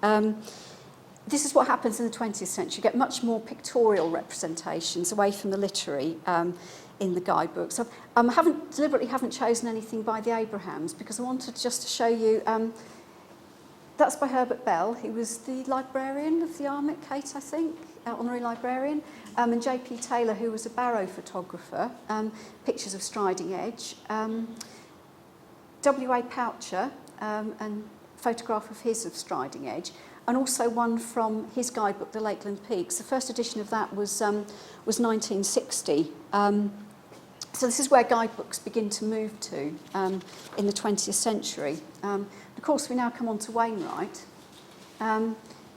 This is what happens in the 20th century. You get much more pictorial representations away from the literary in the guidebooks. So, I deliberately haven't chosen anything by the Abrahams because I wanted just to show you, that's by Herbert Bell. He was the librarian of the Armitt, Kate, I think, honorary librarian, and J.P. Taylor, who was a Barrow photographer, pictures of Striding Edge. W.A. Poucher, and photograph of his of Striding Edge, and also one from his guidebook, The Lakeland Peaks. The first edition of that was 1960. So this is where guidebooks begin to move to in the 20th century. Of course, we now come on to Wainwright.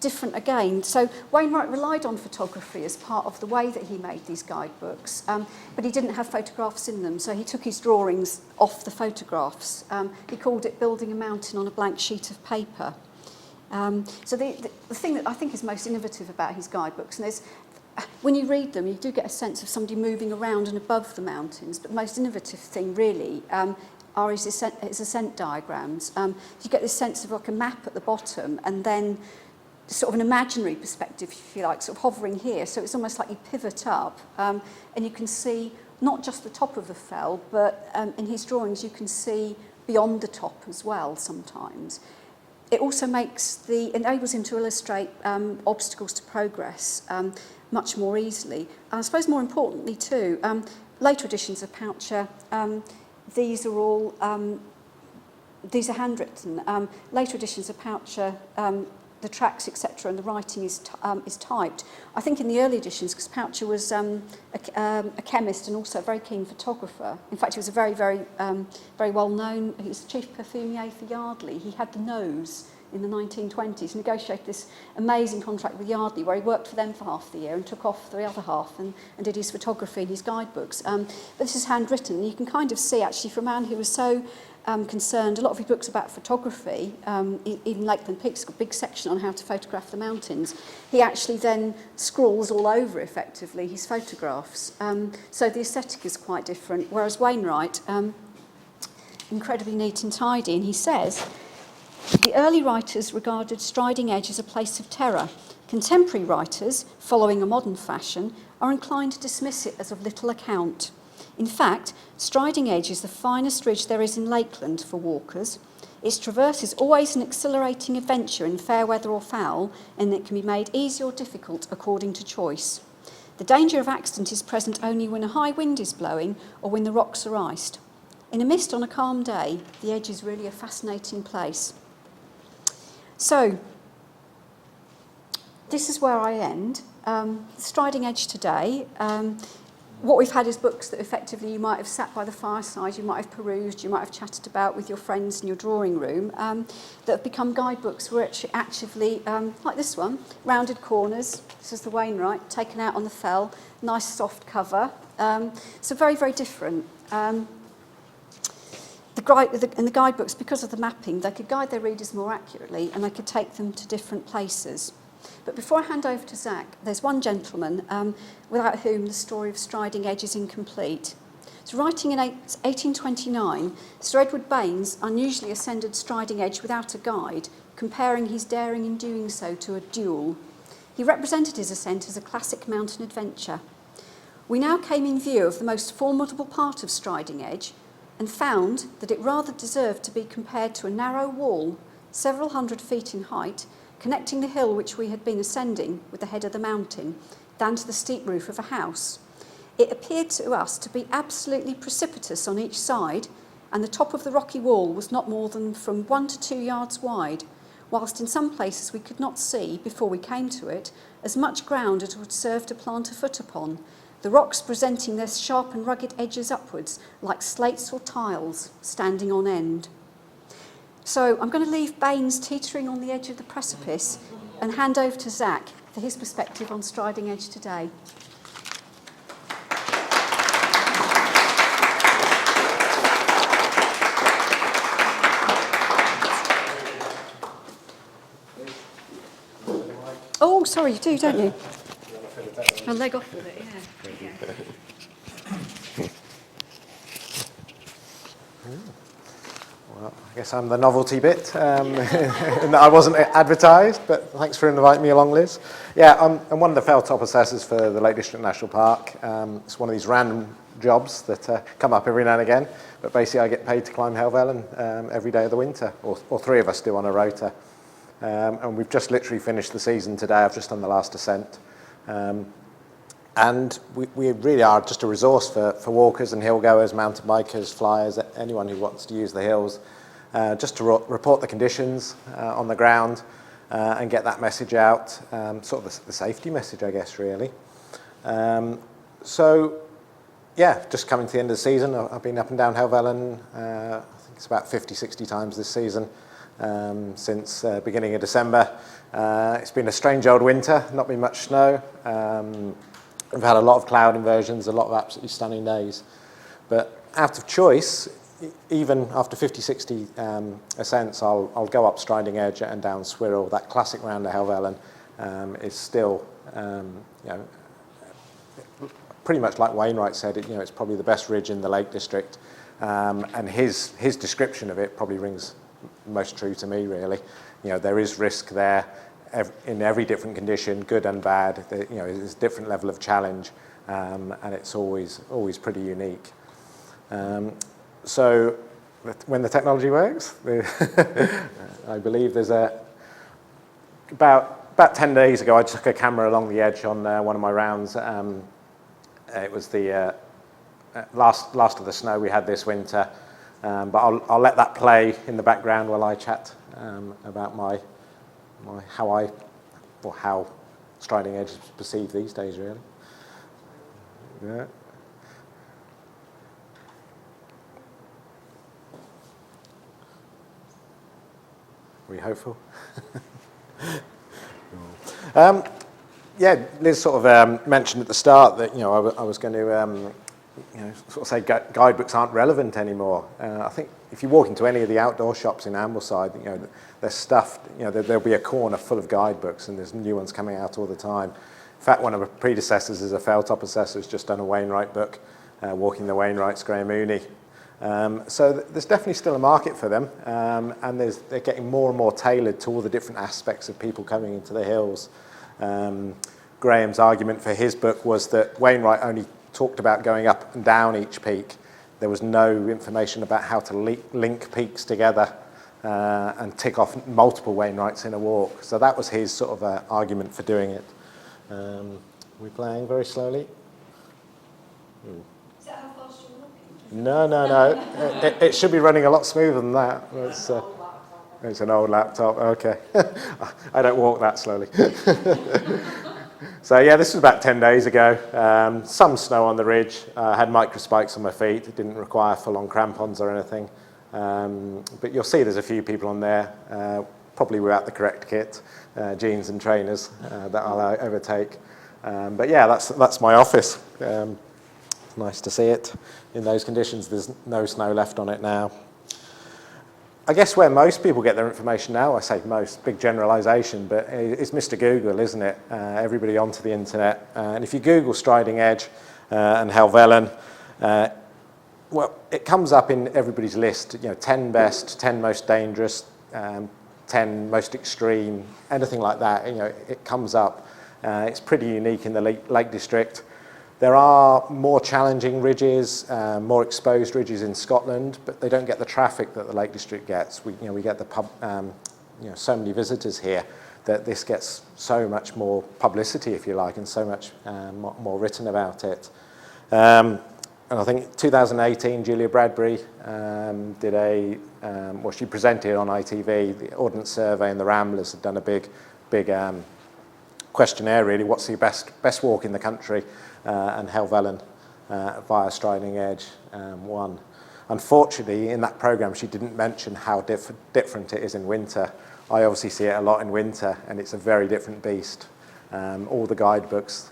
Different again. So Wainwright relied on photography as part of the way that he made these guidebooks, but he didn't have photographs in them, so he took his drawings off the photographs. He called it building a mountain on a blank sheet of paper. So the thing that I think is most innovative about his guidebooks, and when you read them, you do get a sense of somebody moving around and above the mountains, but the most innovative thing really are his ascent diagrams. You get this sense of like a map at the bottom, and then sort of an imaginary perspective, if you like, sort of hovering here. So it's almost like you pivot up, and you can see not just the top of the fell, but in his drawings you can see beyond the top as well sometimes. It also enables him to illustrate obstacles to progress much more easily. And I suppose more importantly too, later editions of Poucher, these are handwritten. Later editions of Poucher, the tracks, etc., and the writing is typed. I think in the early editions, because Poucher was a chemist and also a very keen photographer. In fact, he was a very, very, very well-known. He was the chief perfumier for Yardley. He had the nose in the 1920s, negotiated this amazing contract with Yardley, where he worked for them for half the year and took off the other half and did his photography and his guidebooks. But this is handwritten, and you can kind of see, actually, for a man who was so concerned, a lot of his books about photography, even Lakeland Peaks, got a big section on how to photograph the mountains. He actually then scrawls all over, effectively, his photographs. So the aesthetic is quite different, whereas Wainwright, incredibly neat and tidy, and he says, the early writers regarded Striding Edge as a place of terror. Contemporary writers, following a modern fashion, are inclined to dismiss it as of little account. In fact, Striding Edge is the finest ridge there is in Lakeland for walkers. Its traverse is always an exhilarating adventure in fair weather or foul, and it can be made easy or difficult according to choice. The danger of accident is present only when a high wind is blowing or when the rocks are iced. In a mist on a calm day, the edge is really a fascinating place. So, this is where I end. Striding Edge today. What we've had is books that effectively you might have sat by the fireside, you might have perused, you might have chatted about with your friends in your drawing room, that have become guidebooks where actively, like this one, rounded corners. This is the Wainwright, taken out on the fell, nice soft cover. So very, very different. The in the guidebooks, because of the mapping, they could guide their readers more accurately and they could take them to different places. But before I hand over to Zac, there's one gentleman without whom the story of Striding Edge is incomplete. So writing in 1829, Sir Edward Baines unusually ascended Striding Edge without a guide, comparing his daring in doing so to a duel. He represented his ascent as a classic mountain adventure. We now came in view of the most formidable part of Striding Edge and found that it rather deserved to be compared to a narrow wall, several hundred feet in height, connecting the hill which we had been ascending with the head of the mountain, than to the steep roof of a house. It appeared to us to be absolutely precipitous on each side, and the top of the rocky wall was not more than from 1 to 2 yards wide, whilst in some places we could not see, before we came to it, as much ground as would serve to plant a foot upon, the rocks presenting their sharp and rugged edges upwards, like slates or tiles, standing on end. So I'm going to leave Baines teetering on the edge of the precipice and hand over to Zac for his perspective on Striding Edge today. Oh, sorry, you do, don't you? I'll leg off with it, yeah. Well, I guess I'm the novelty bit, in that I wasn't advertised, but thanks for inviting me along, Liz. Yeah, I'm one of the fell-top assessors for the Lake District National Park. It's one of these random jobs that come up every now and again, but basically I get paid to climb Helvelllyn every day of the winter, or 3 of us do on a rota. And we've just literally finished the season today. I've just done the last ascent. And we really are just a resource for walkers and hill goers, mountain bikers, flyers, anyone who wants to use the hills, just to report the conditions on the ground and get that message out, sort of the safety message, I guess, really. So, yeah, just coming to the end of the season, I've been up and down Helvelllyn, I think it's about 50, 60 times this season. Since beginning of December. It's been a strange old winter, not been much snow. We've had a lot of cloud inversions, a lot of absolutely stunning days. But out of choice, even after 50, 60 ascents, I'll go up Striding Edge and down Swirl. That classic round of Helvelllyn is still, pretty much like Wainwright said, it's probably the best ridge in the Lake District. And his description of it probably rings most true to me, really. There is risk there in every different condition, good and bad. There's a different level of challenge, and it's always pretty unique. So when the technology works, I believe there's about 10 days ago, I took a camera along the edge on one of my rounds. It was the last of the snow we had this winter. But I'll let that play in the background while I chat about how Striding Edge is perceived these days, really. Yeah. Are we hopeful? Yeah, Liz sort of mentioned at the start that I was going to. Sort of say guidebooks aren't relevant anymore. I think if you walk into any of the outdoor shops in Ambleside, they're stuffed. There'll be a corner full of guidebooks, and there's new ones coming out all the time. In fact, one of my predecessors is a fell-top assessor who's just done a Wainwright book, Walking the Wainwrights, Graham Mooney. So there's definitely still a market for them, and they're getting more and more tailored to all the different aspects of people coming into the hills. Graham's argument for his book was that Wainwright only talked about going up and down each peak. There was no information about how to link peaks together and tick off multiple Wainwrights in a walk. So that was his sort of argument for doing it. We're playing very slowly. Is that how fast you're looking? No. It should be running a lot smoother than that. It's an old laptop. Okay. I don't walk that slowly. So yeah, this was about 10 days ago. Some snow on the ridge. I had micro spikes on my feet. It didn't require full-on crampons or anything. But you'll see there's a few people on there, probably without the correct kit, jeans and trainers that I'll overtake. But yeah, that's my office. It's nice to see it in those conditions. There's no snow left on it now. I guess where most people get their information now, I say most, big generalisation, but it's Mr. Google, isn't it? Everybody onto the internet. And if you Google Striding Edge and Helvelllyn, well, it comes up in everybody's list, 10 best, 10 most dangerous, 10 most extreme, anything like that. It comes up. It's pretty unique in the Lake District. There are more challenging ridges, more exposed ridges in Scotland, but they don't get the traffic that the Lake District gets. We get so many visitors here that this gets so much more publicity, if you like, and so much more written about it. And I think 2018, Julia Bradbury did she presented on ITV, the Ordnance Survey and the Ramblers had done a big questionnaire, really. What's the best walk in the country? And Helvelllyn via Striding Edge won. Unfortunately, in that programme, she didn't mention how different it is in winter. I obviously see it a lot in winter, and it's a very different beast. All the guidebooks,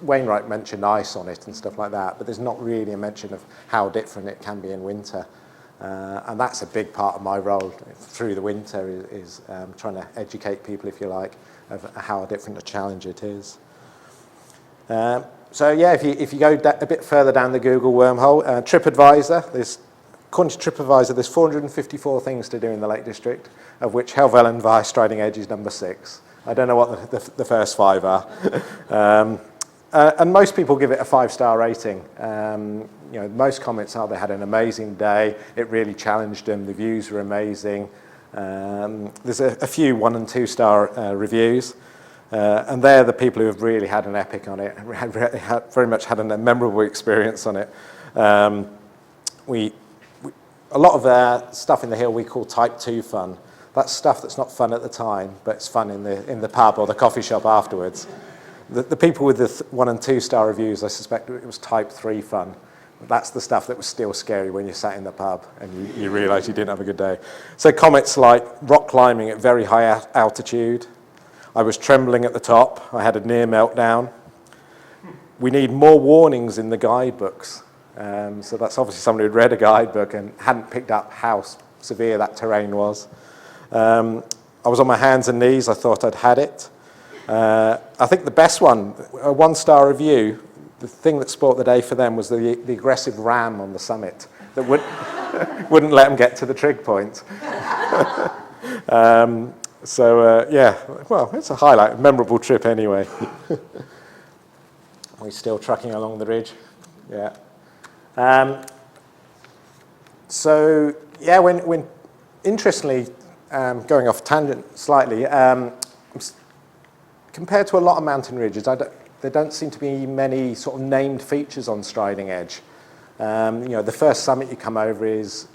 Wainwright mentioned ice on it and stuff like that, but there's not really a mention of how different it can be in winter. And that's a big part of my role through the winter is trying to educate people, if you like, of how different a challenge it is. So yeah, if you go a bit further down the Google wormhole, TripAdvisor, according to TripAdvisor, there's 454 things to do in the Lake District, of which Helvelllyn via Striding Edge is number 6. I don't know what the first 5 are. And most people give it a 5-star rating. Most comments are they had an amazing day, it really challenged them, the views were amazing. There's a few 1- and 2-star reviews. And they're the people who have really had an epic on it, very much had a memorable experience on it. A lot of stuff in the hill we call type 2 fun. That's stuff that's not fun at the time, but it's fun in the pub or the coffee shop afterwards. The people with the 1- and 2-star reviews, I suspect it was type 3 fun. That's the stuff that was still scary when you sat in the pub and you realise you didn't have a good day. So comments like rock climbing at very high altitude. I was trembling at the top. I had a near meltdown. We need more warnings in the guidebooks. So that's obviously somebody who'd read a guidebook and hadn't picked up how severe that terrain was. I was on my hands and knees. I thought I'd had it. I think the best one, a 1-star review, the thing that spoilt the day for them was the aggressive ram on the summit that wouldn't let them get to the trig point. Well, it's a highlight, a memorable trip anyway. We're still trucking along the ridge. Yeah. When interestingly, going off tangent slightly, compared to a lot of mountain ridges, there don't seem to be many sort of named features on Striding Edge. The first summit you come over is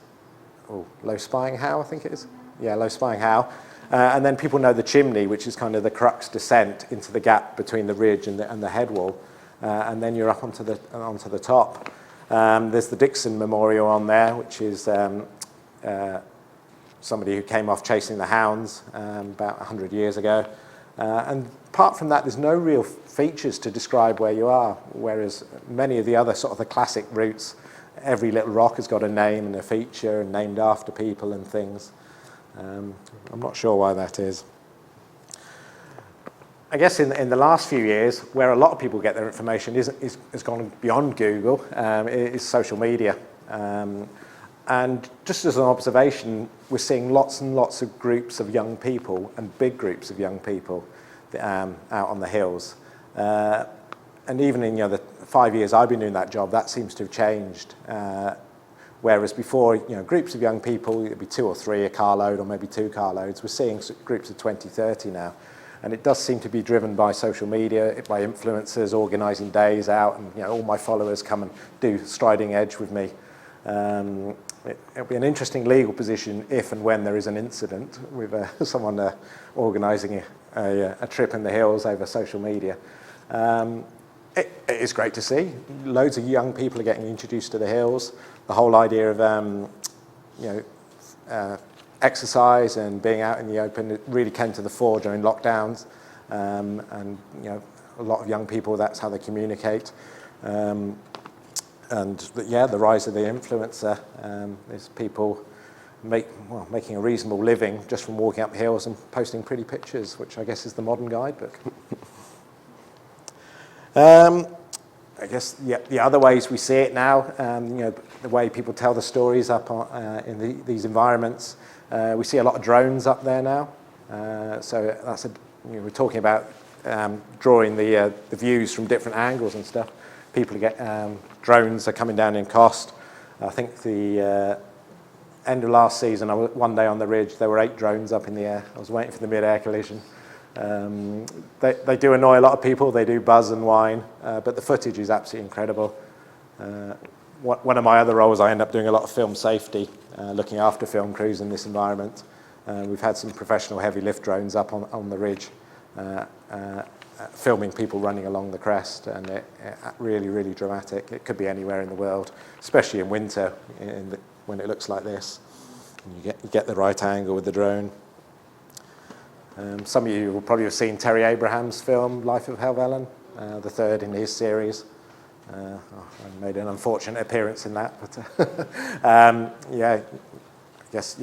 Low Spying How, I think it is. Yeah, Low Spying How. And then people know the chimney, which is kind of the crux descent into the gap between the ridge and the head wall. And then you're up onto the top. There's the Dixon Memorial on there, which is somebody who came off chasing the hounds about 100 years ago. And apart from that, there's no real features to describe where you are, whereas many of the other sort of the classic routes, every little rock has got a name and a feature and named after people and things. I'm not sure why that is. I guess in the last few years, where a lot of people get their information has gone beyond Google, is social media. And just as an observation, we're seeing lots and lots of groups of young people and big groups of young people out on the hills. And even in the 5 years I've been doing that job, that seems to have changed. Whereas before, groups of young people, it'd be 2 or 3 a carload or maybe 2 carloads. We're seeing groups of 20, 30 now. And it does seem to be driven by social media, by influencers organising days out, and all my followers come and do Striding Edge with me. It'll be an interesting legal position if and when there is an incident with someone organising a trip in the hills over social media. It is great to see. Loads of young people are getting introduced to the hills. The whole idea of exercise and being out in the open, it really came to the fore during lockdowns, and a lot of young people, that's how they communicate. The rise of the influencer is people making a reasonable living just from walking up hills and posting pretty pictures, which I guess is the modern guidebook. I guess the other ways we see it now, the way people tell the stories up in these environments, we see a lot of drones up there now. So that's we're talking about drawing the views from different angles and stuff. People get drones are coming down in cost. I think the end of last season, one day on the ridge, there were 8 drones up in the air. I was waiting for the mid-air collision. They do annoy a lot of people. They do buzz and whine, but the footage is absolutely incredible. One of my other roles, I end up doing a lot of film safety, looking after film crews in this environment. We've had some professional heavy lift drones up on the ridge, filming people running along the crest, and it really, really dramatic. It could be anywhere in the world, especially in winter when it looks like this. And you get the right angle with the drone. Some of you will probably have seen Terry Abraham's film, Life of Helvelllyn, the third in his series. I made an unfortunate appearance in that, but yeah, I guess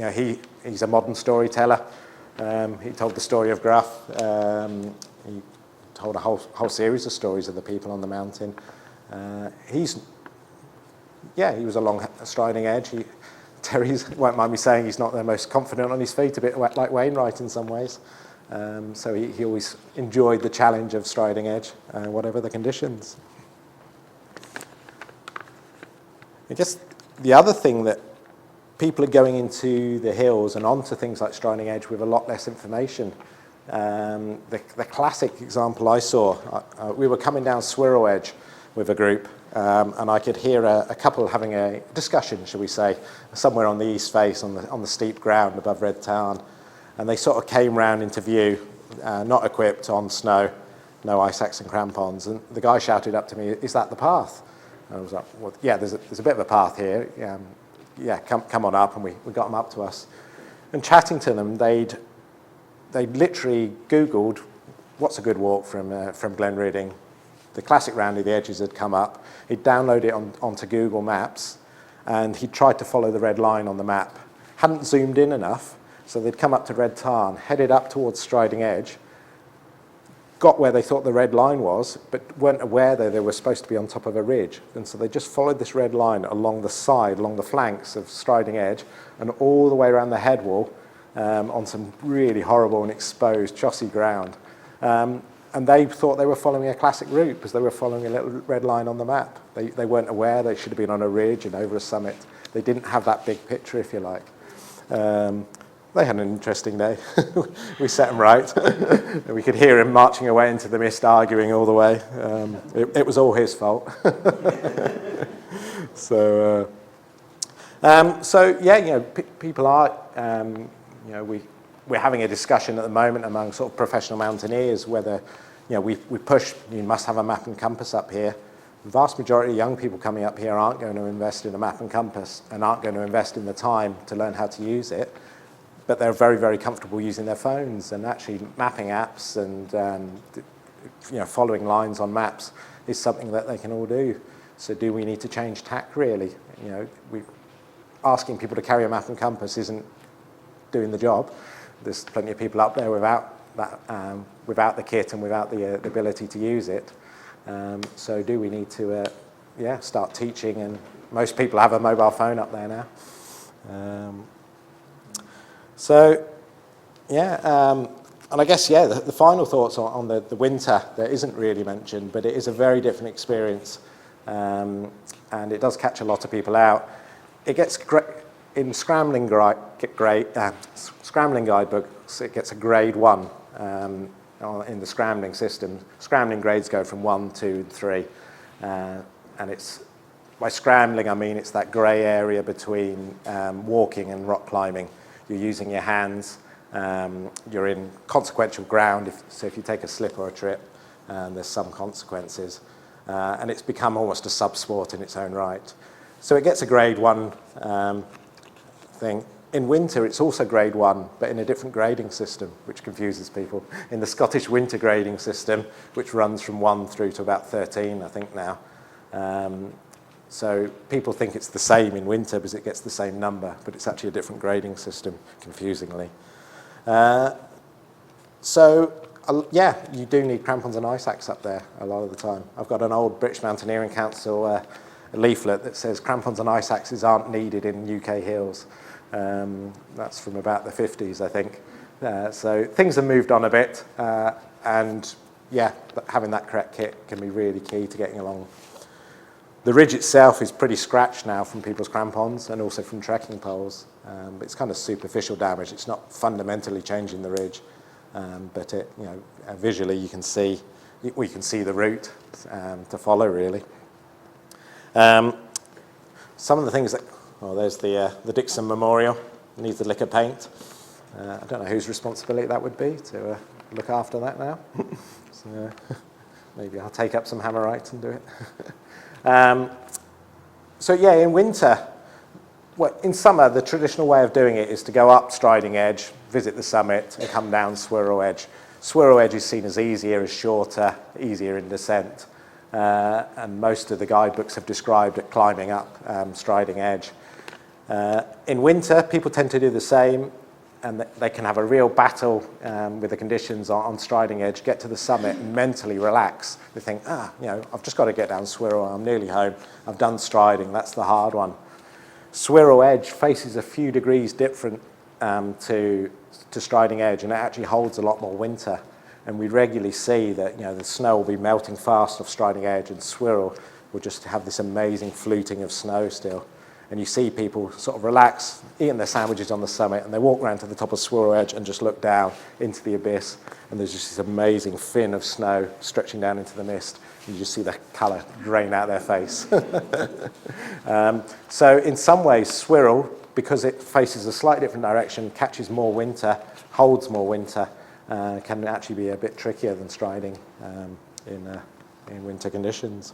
he's a modern storyteller. He told the story of Gruff. He told a whole series of stories of the people on the mountain. He was along Striding Edge. Terry's, won't mind me saying, he's not the most confident on his feet, a bit like Wainwright in some ways. So he always enjoyed the challenge of Striding Edge, whatever the conditions. I guess the other thing that people are going into the hills and onto things like Striding Edge with a lot less information. The classic example I saw, we were coming down Swirl Edge with a group, and I could hear a couple having a discussion, shall we say, somewhere on the east face on the steep ground above Red Tarn. And they sort of came round into view, not equipped, on snow, no ice axe and crampons. And the guy shouted up to me, "Is that the path?" And I was like, "Well, yeah, there's a bit of a path here. Yeah, come on up." And we got them up to us. And chatting to them, they'd literally Googled, what's a good walk from Glenridding? The classic Roundy the Edges had come up. He'd download it onto Google Maps, and he tried to follow the red line on the map. Hadn't zoomed in enough, so they'd come up to Red Tarn, headed up towards Striding Edge, got where they thought the red line was, but weren't aware that they were supposed to be on top of a ridge. And so they just followed this red line along the side, along the flanks of Striding Edge, and all the way around the head wall on some really horrible and exposed chossy ground. And they thought they were following a classic route because they were following a little red line on the map. They weren't aware they should have been on a ridge and over a summit. They didn't have that big picture, if you like. They had an interesting day. We set him right. We could hear him marching away into the mist, arguing all the way. It was all his fault. So yeah, people are, we're having a discussion at the moment among sort of professional mountaineers whether, we push, you must have a map and compass up here. The vast majority of young people coming up here aren't going to invest in a map and compass and aren't going to invest in the time to learn how to use it. But they're very, very comfortable using their phones, and actually mapping apps and following lines on maps is something that they can all do. So do we need to change tack, really? Asking people to carry a map and compass isn't doing the job. There's plenty of people up there without that, without the kit and without the ability to use it. So do we need to start teaching? And most people have a mobile phone up there now. And I guess, the final thoughts on the winter that isn't really mentioned, but it is a very different experience, and it does catch a lot of people out. It gets in scrambling guidebooks, it gets a grade 1 in the scrambling system. Scrambling grades go from 1, 2, and 3, and it's, by scrambling I mean it's that grey area between walking and rock climbing. You're using your hands, you're in consequential ground, so if you take a slip or a trip, there's some consequences. And it's become almost a sub-sport in its own right. So it gets a grade 1 thing. In winter, it's also grade 1, but in a different grading system, which confuses people. In the Scottish winter grading system, which runs from 1 through to about 13, I think now, So people think it's the same in winter because it gets the same number, but it's actually a different grading system, confusingly. Yeah, you do need crampons and ice axe up there a lot of the time. I've got an old British Mountaineering Council leaflet that says crampons and ice axes aren't needed in UK hills. That's from about the 50s, I think. So things have moved on a bit, and yeah, having that correct kit can be really key to getting along. The ridge itself is pretty scratched now from people's crampons and also from trekking poles. It's kind of superficial damage. It's not fundamentally changing the ridge, but it, visually we can see the route to follow, really. Some of the things that, there's the Dixon Memorial. It needs the lick of paint. I don't know whose responsibility that would be to look after that now. So maybe I'll take up some Hammerite and do it. So yeah, in winter, in summer, the traditional way of doing it is to go up Striding Edge, visit the summit, and come down Swirl Edge. Swirl Edge is seen as easier, as shorter, easier in descent. And most of the guidebooks have described it climbing up Striding Edge. In winter, people tend to do the same, and they can have a real battle with the conditions on Striding Edge, get to the summit and mentally relax. They think, I've just got to get down Swirl, I'm nearly home, I've done striding, that's the hard one. Swirl Edge faces a few degrees different to Striding Edge, and it actually holds a lot more winter. And we regularly see that the snow will be melting fast off Striding Edge, and Swirl will just have this amazing fluting of snow still. And you see people sort of relax, eating their sandwiches on the summit, and they walk around to the top of Swirl Edge and just look down into the abyss, and there's just this amazing fin of snow stretching down into the mist. You just see the colour drain out their face. So in some ways, Swirl, because it faces a slightly different direction, catches more winter, holds more winter, can actually be a bit trickier than striding in winter conditions.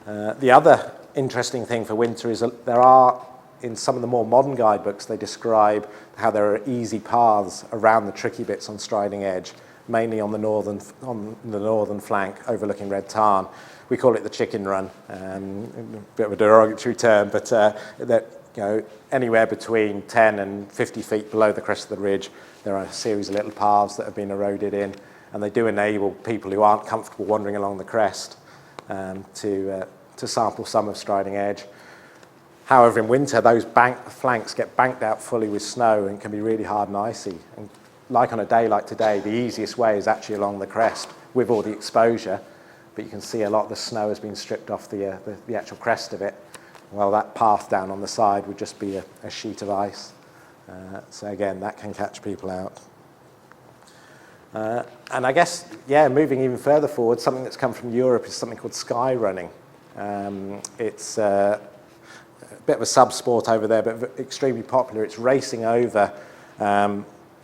The other interesting thing for winter is that there are, in some of the more modern guidebooks, they describe how there are easy paths around the tricky bits on Striding Edge, mainly on the northern flank overlooking Red Tarn. We call it the chicken run, a bit of a derogatory term, but anywhere between 10 and 50 feet below the crest of the ridge, there are a series of little paths that have been eroded in, and they do enable people who aren't comfortable wandering along the crest to sample some of Striding Edge. However, in winter, those flanks get banked out fully with snow and can be really hard and icy. And like on a day like today, the easiest way is actually along the crest with all the exposure, but you can see a lot of the snow has been stripped off the actual crest of it. Well, that path down on the side would just be a sheet of ice. So again, that can catch people out. And I guess, moving even further forward, something that's come from Europe is something called sky running. It's a bit of a sub-sport over there, but extremely popular. It's racing over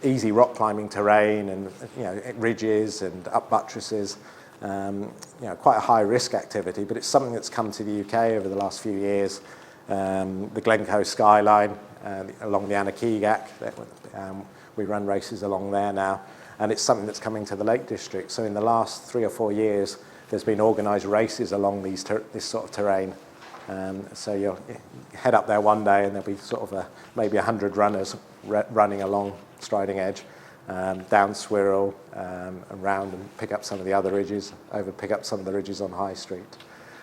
easy rock climbing terrain and ridges and up buttresses. Quite a high risk activity, but it's something that's come to the UK over the last few years. The Glencoe skyline along the Annakeegak, we run races along there now, and it's something that's coming to the Lake District. So in the last 3 or 4 years, there's been organised races along this sort of terrain. So you'll head up there one day and there'll be sort of maybe 100 runners running along Striding Edge, down Swirl, around and pick up some of the other ridges, pick up some of the ridges on High Street.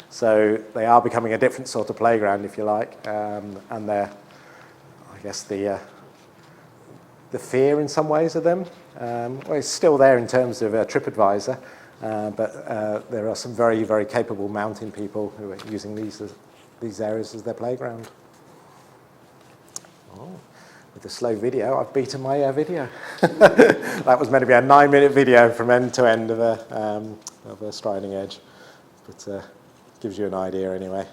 So they are becoming a different sort of playground, if you like, and they're, I guess, the fear in some ways of them. Well, it's still there in terms of TripAdvisor, but there are some very, very capable mountain people who are using these areas as their playground. Oh, with the slow video, I've beaten my video. That was meant to be a 9-minute video from end to end of a Striding Edge, but gives you an idea anyway.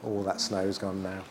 All that snow's gone now.